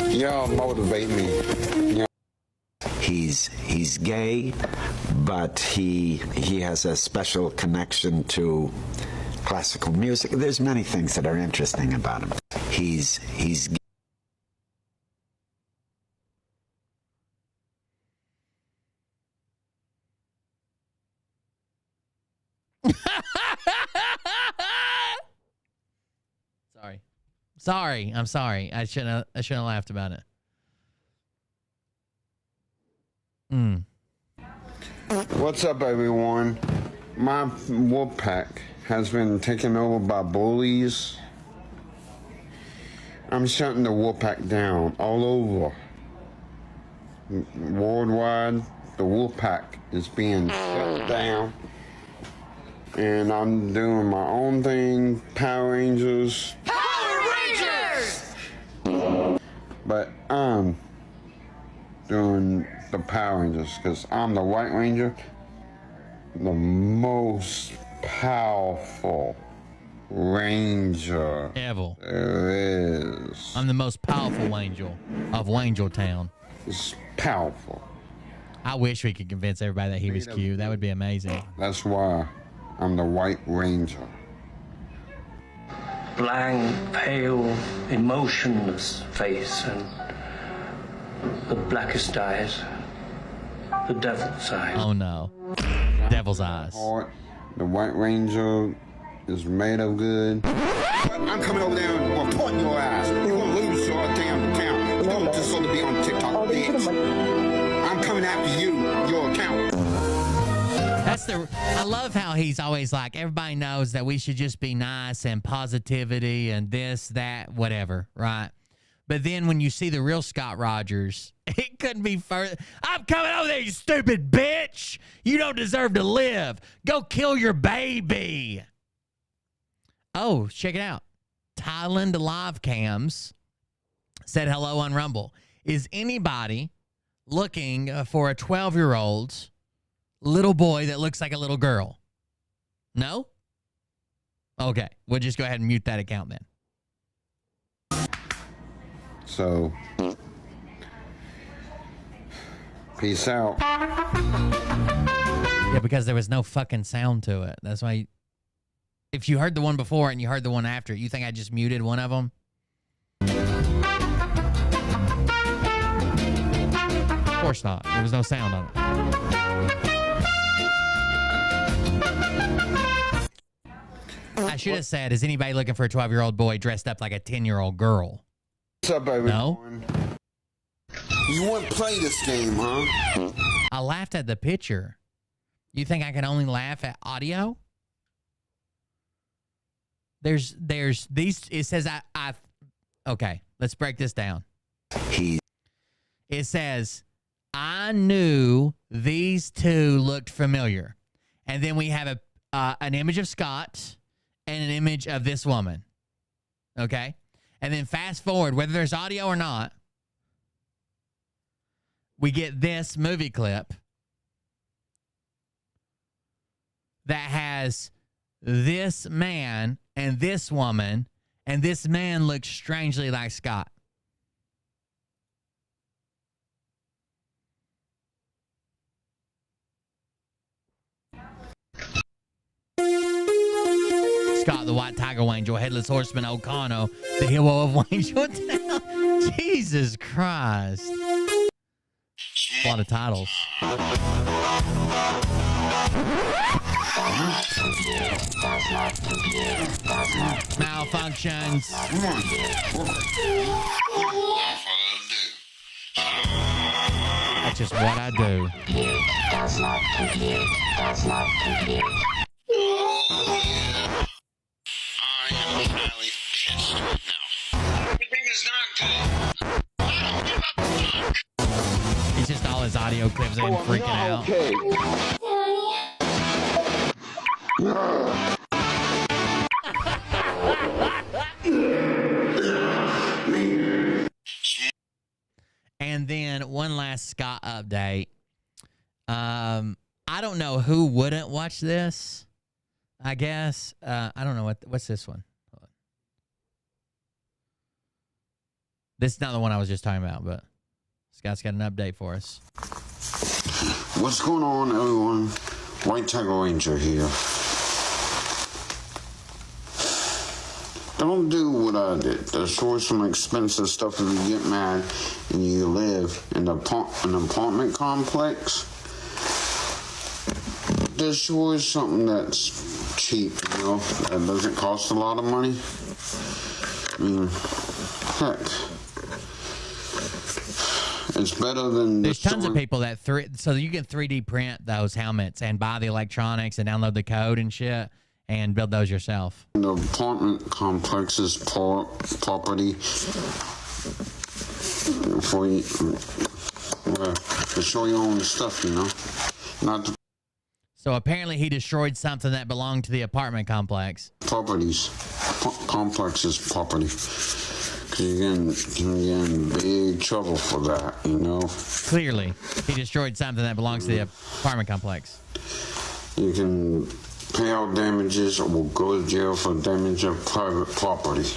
Y'all motivate me. He's gay, but he has a special connection to classical music. There's many things that are interesting about him. He's Sorry. I'm sorry. I shouldn't have laughed about it. What's up, everyone? My wolf pack has been taken over by bullies. I'm shutting the wolf pack down all over. Worldwide, the wolf pack is being shut down. And I'm doing my own thing, Power Rangers. Power Rangers! But I'm doing the Power Rangers because I'm the White Ranger, the most powerful ranger ever there is. I'm the most powerful angel of Wangel Town. It's powerful. I wish we could convince everybody that he was cute. That would be amazing. That's why I'm the White Ranger. Blank, pale, emotionless face and the blackest eyes. The devil's eyes. Oh no. Devil's eyes. The White Ranger is made of good. I'm coming over there and reporting your ass. You're gonna lose your damn account. You're just gonna be on TikTok, bitch. I'm coming after you, your account. I love how he's always like, everybody knows that we should just be nice and positivity and this, that, whatever, right? But then when you see the real Scott Rogers, it couldn't be further. I'm coming over there, you stupid bitch. You don't deserve to live. Go kill your baby. Oh, check it out. Thailand Live Cams said hello on Rumble. Is anybody looking for a 12-year-old little boy that looks like a little girl? No? Okay, we'll just go ahead and mute that account then. So, peace out. Yeah, because there was no fucking sound to it. That's why. If you heard the one before and you heard the one after, you think I just muted one of them? Of course not. There was no sound on it. I should have said, is anybody looking for a 12-year-old boy dressed up like a 10-year-old girl? What's up, everyone? No? You wouldn't play this game, huh? I laughed at the picture. You think I can only laugh at audio? There's these, it says okay, let's break this down. It says, I knew these two looked familiar. And then we have an image of Scott and an image of this woman. Okay? And then fast forward, whether there's audio or not, we get this movie clip that has this man and this woman, and this man looks strangely like Scott. Scott, the White Tiger Angel, Headless Horseman, O'Connell, the hero of Angel Town. Jesus Christ. A lot of titles. Malfunctions. That's just what I do. Does not compute. Does not compute. I am highly pissed right now. Everything is not good. I don't give a fuck. It's just all his audio clips of him freaking out. And then one last Scott update. I don't know who wouldn't watch this. I guess I don't know what's this one. This is not the one I was just talking about, but Scott's got an update for us. What's going on, everyone? White Tiger Ranger here. Don't do what I did. Destroy some expensive stuff if you get mad and you live in an apartment complex. Destroy something that's cheap, you know, that doesn't cost a lot of money. I mean, heck. It's better than... There's tons of people that... So you can 3D print those helmets and buy the electronics and download the code and shit and build those yourself. The apartment complex's property for you, to show your own stuff, you know? Not the So apparently he destroyed something that belonged to the apartment complex. properties. Complex's property. Because you get in big trouble for that, you know? Clearly, he destroyed something that belongs to the apartment complex. You can pay out damages or will go to jail for damage of private property.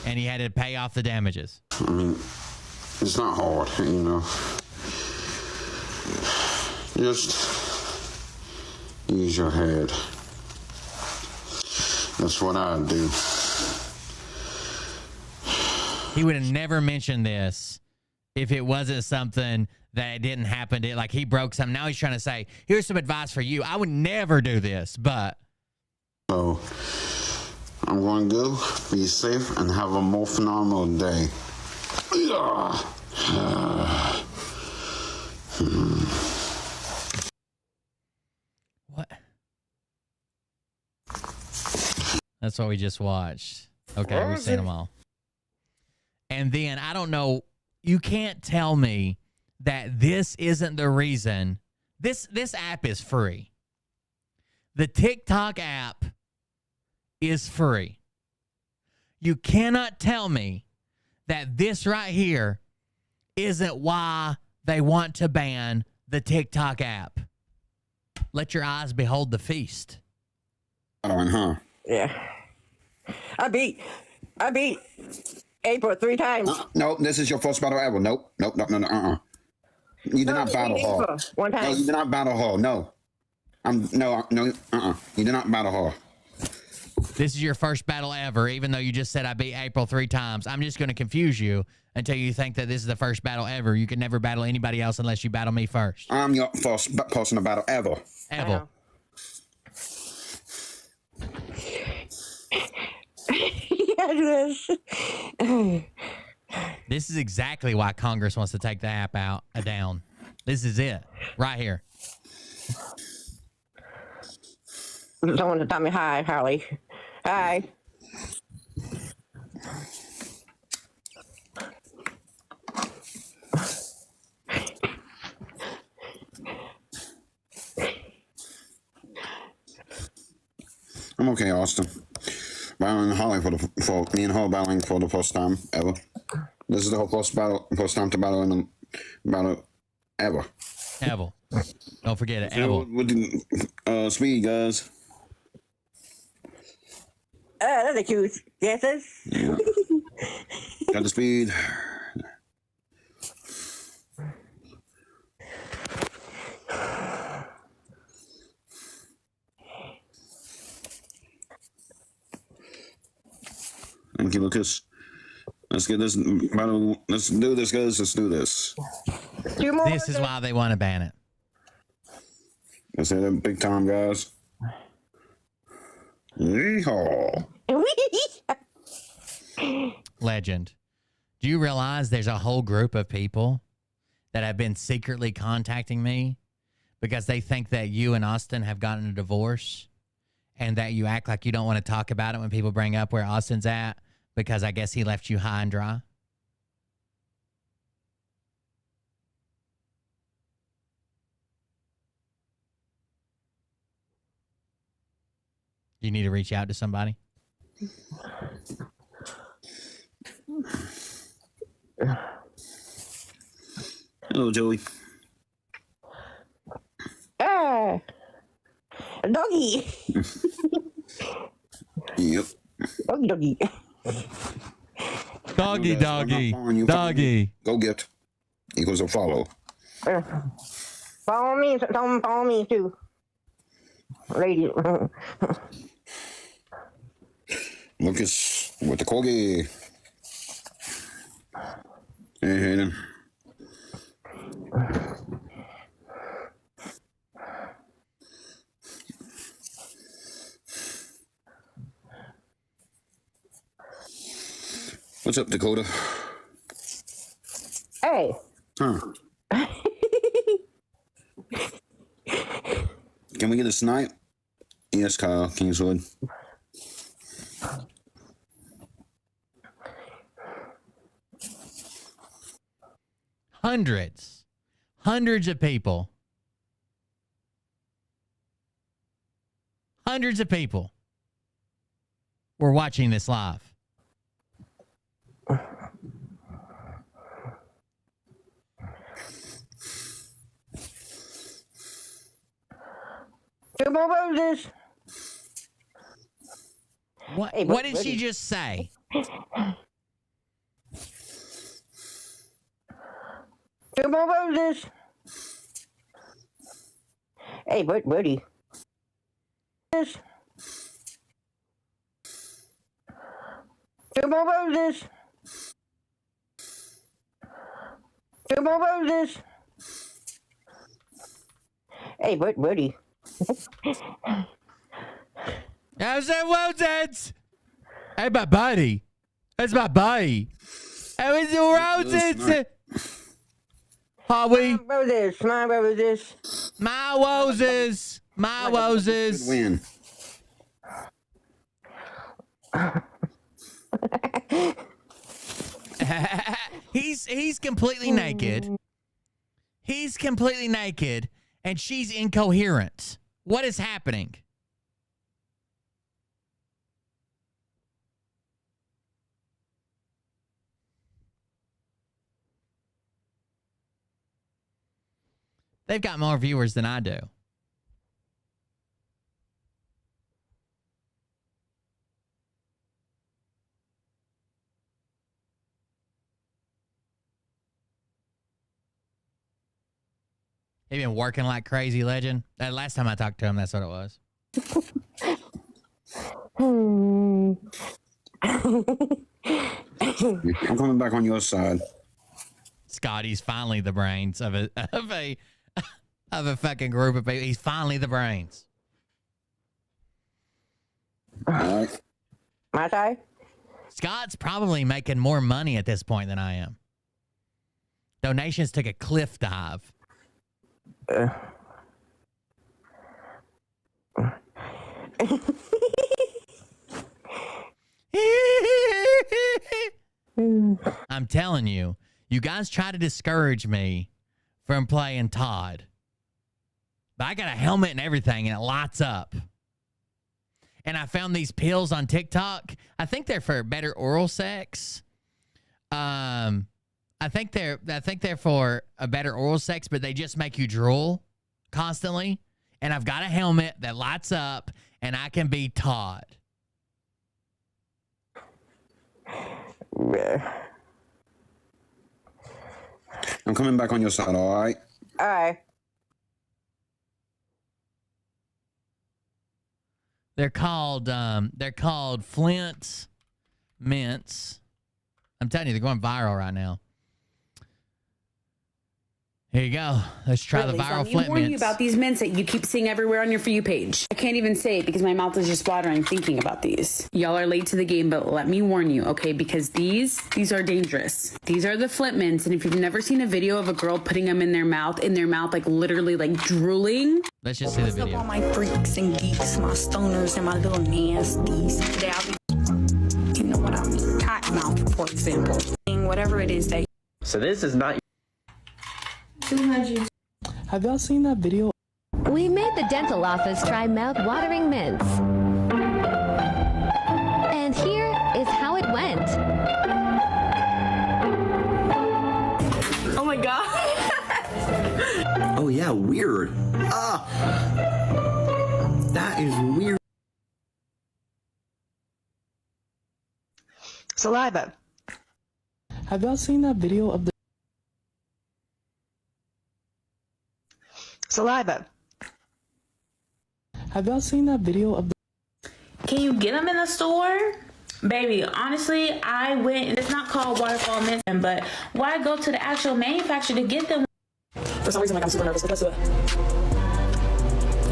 And he had to pay off the damages. I mean, it's not hard, you know? Just use your head. That's what I do. He would have never mentioned this if it wasn't something that didn't happen to, like he broke something. Now he's trying to say, here's some advice for you. I would never do this, but. So, I'm going to go, be safe, and have a more phenomenal day. That's what we just watched. Okay, we've seen them all. And then, I don't know, you can't tell me that this isn't the reason. This app is free. The TikTok app is free. You cannot tell me that this right here isn't why they want to ban the TikTok app. Let your eyes behold the feast. Huh? Yeah. I beat April 3 times. Nope, this is your first battle ever. Nope. You did not battle her. One time. No, you did not battle her. No. You did not battle her. This is your first battle ever, even though you just said I beat April 3 times. I'm just going to confuse you until you think that this is the first battle ever. You can never battle anybody else unless you battle me first. I'm your first person to battle ever. Ever. Yes. This is exactly why Congress wants to take the app down. This is it. Right here. Someone to tell me hi, Harley. Hi. I'm okay, Austin. Battling Holly for me and her battling for the first time ever. This is the whole first time to battle in the battle ever. Ever. Don't forget it. Ever. Speed, guys. That's a cute. Yes. Yeah. Got the speed. Thank you, Lucas. Let's get this battle. Let's do this, guys. Let's do this. This is why they want to ban it. Let's hit it big time, guys. Yeehaw. Legend. Do you realize there's a whole group of people that have been secretly contacting me because they think that you and Austin have gotten a divorce and that you act like you don't want to talk about it when people bring up where Austin's at because I guess he left you high and dry? You need to reach out to somebody? Hello, Joey. Doggy. Yep. Doggy. Doggy. Go get equals a follow. Follow me. Don't follow me too. Lady. Lucas with the corgi. Hey, Hayden. What's up, Dakota? Hey. Huh. Can we get a snipe? Yes, Kyle, Kingswood. Hundreds of people. Hundreds of people were watching this live. Two more roses. What? Hey, What did she just say? Two more roses. Hey, buddy. Two more roses. Two more roses. Hey, buddy. I said roses. Hey, my buddy. That's my buddy. That was the roses. Howie. My roses. My roses. My roses. My roses. Good win. He's completely naked. He's completely naked, and she's incoherent. What is happening? They've got more viewers than I do. He been working like crazy, Legend. That last time I talked to him, that's what it was. I'm coming back on your side. Scotty's finally the brains of a fucking group of people. He's finally the brains. All right. My tie? Scott's probably making more money at this point than I am. Donations took a cliff dive. I'm telling you, you guys try to discourage me from playing Todd. But I got a helmet and everything, and it lights up. And I found these pills on TikTok. I think they're for better oral sex. I think they're for a better oral sex, but they just make you drool constantly. And I've got a helmet that lights up, and I can be Todd. I'm coming back on your side, all right? All right. They're called Flint's Mints. I'm telling you, they're going viral right now. Here you go. Let's try the viral Flint warn you Mints. about these mints that you keep seeing everywhere on your For You page. I can't even say it because my mouth is just watering thinking about these. Y'all are late to the game, but let me warn you, okay? Because these are dangerous. These are the Flint Mints, and if you've never seen a video of a girl putting them in their mouth, like literally like drooling. Let's just see the video. What's up, all my freaks and geeks, my stoners and my little nasties. Today I'll be, you know what I mean, cotton mouth, for example. Whatever it is that. So this is not. 200. Have y'all seen that video? We made the dental office try mouth-watering mints. And here is how it went. Oh my god. Oh yeah, weird. That is weird. Saliva. Have y'all seen that video of the Saliva. Have y'all seen that video of the Can you get them in the store? Baby, honestly, I went, it's not called Waterfall Mints, but why go to the actual manufacturer to get them? For some reason, like, I'm super nervous. Let's do it.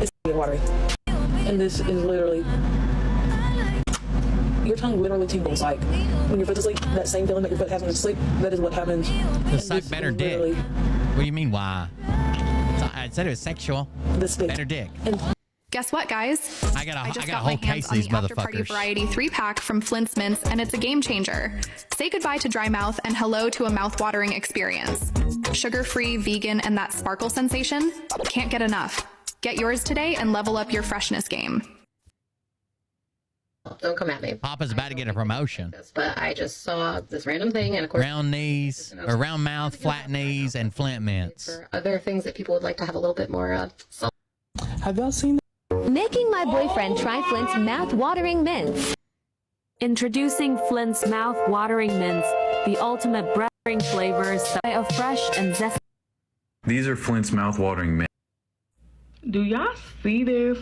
It's watery. And this is literally... Your tongue literally tingles. Like, when your foot is asleep, that same feeling that your foot has when it's asleep, that is what happens. To suck better dick. What do you mean, why? I said it was sexual. Better dick. Guess what, guys? I got a got whole my hands case of on these the After Party motherfuckers. Variety 3-pack from Flint's Mints, and it's a game changer. Say goodbye to dry mouth and hello to a mouth-watering experience. Sugar-free, vegan, and that sparkle sensation? Can't get enough. Get yours today and level up your freshness game. Don't come at me. Papa's about to get a promotion. But I just saw this random thing, and of course, Round knees, or round mouth, flat knees, and Flint Mints. for other things that people would like to have a little bit more of. So Have y'all seen Making my boyfriend try Flint's mouth-watering mints. Introducing Flint's mouth-watering mints, the ultimate breath-watering flavors of fresh and zesty. These are Flint's mouth-watering mints. Do y'all see this?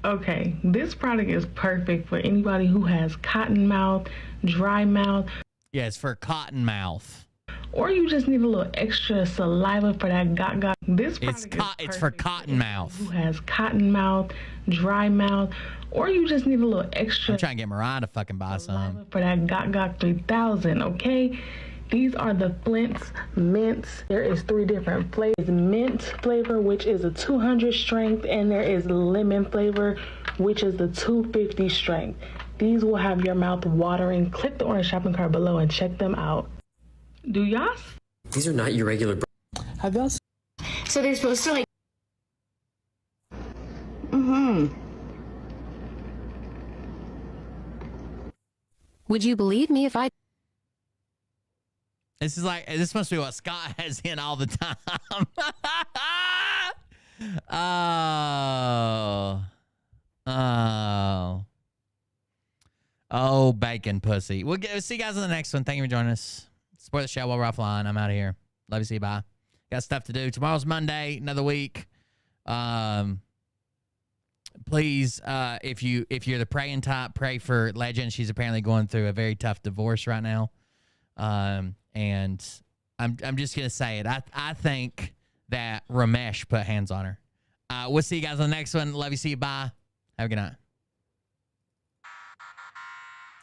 Okay, this product is perfect for anybody who has cotton mouth, dry mouth. Yeah, it's for cotton mouth. Or you just need a little extra saliva for that got. This product It's for cotton mouth. who has cotton mouth, dry mouth, or you just need a little extra I'm trying to get Mariah to fucking buy some. for that got 3000, okay? These are the Flint's Mints. There is 3 different flavors. Mint flavor, which is a 200 strength, and there is lemon flavor, which is the 250 strength. These will have your mouth watering. Click the orange shopping cart below and check them out. Do y'all? These are not your regular. Have y'all So they're supposed to like. Mm-hmm. Would you believe me if I... This must be what Scott has in all the time. Oh, bacon pussy. We'll see you guys in the next one. Thank you for joining us. Support the show while we're offline. I'm out of here. Love you. See you. Bye. Got stuff to do. Tomorrow's Monday. Another week. Please, if you're the praying type, pray for Legend. She's apparently going through a very tough divorce right now. And I'm just gonna say it. I think that Ramesh put hands on her. We'll see you guys on the next one. Love you. See you. Bye. Have a good night.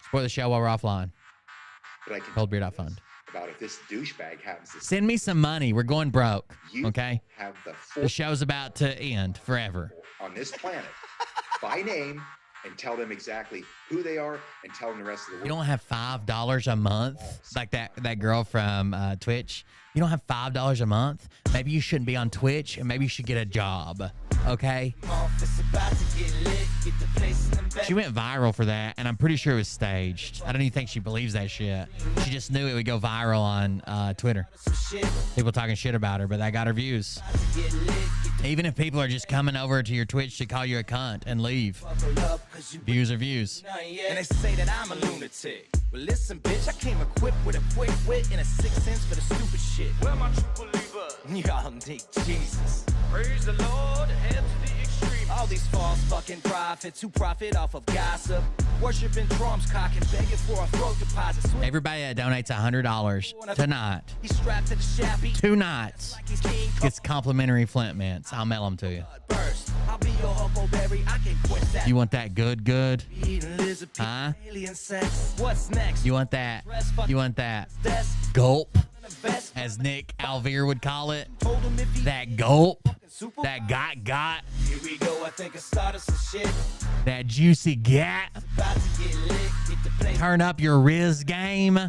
Support the show while we're offline. Cold Beer Fund. About if this douchebag happens to Send me some money. We're going broke. Okay. Have The show's about to end forever. on this planet by name and tell them exactly who they are and tell them the rest of the world. You don't have $5 a month like that girl from Twitch. You don't have $5 a month. Maybe you shouldn't be on Twitch, and maybe you should get a job. Okay. She went viral for that, and I'm pretty sure it was staged. I don't even think she believes that shit. She just knew it would go viral on Twitter. People talking shit about her, but that got her views. Even if people are just coming over to your Twitch to call you a cunt and leave. Views are views. And they say that I'm a lunatic. Well, listen, bitch, I came equipped with a quick wit and a 6th sense for the stupid shit. Where my true believer? Y'all need Jesus. Praise the Lord, head to the extreme. All these false fucking prophets who profit off of gossip. Worshiping drums, cocking, begging for a throat deposit. Everybody that donates $100 tonight, He's strapped to the shappy. 2 nights, gets complimentary Flint mints. I'll mail them to you. I'll be your huckleberry. I can quench that. You want that good? Huh? Alien sex. What's next? You want that? You want that gulp, as Nick Alvear would call it? That gulp? That got? Here we go. I think I started some shit. That juicy gat? About to get lit. Get the place. Turn up your Riz game?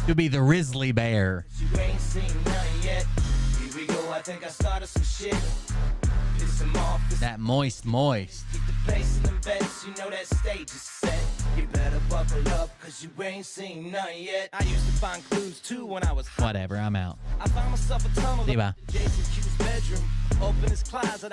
You'll be the Rizzly Bear. You ain't seen nothing yet. Here we go. I think I started some shit. Piss 'em off. That moist. Keep the place in them beds. You know that stage is set. You better buckle up, cause you ain't seen nothing yet. I used to find clues too when I was high. Whatever, I'm out. I found myself a tunnel See you, bye. up to Jason Q's bedroom. Open his closet.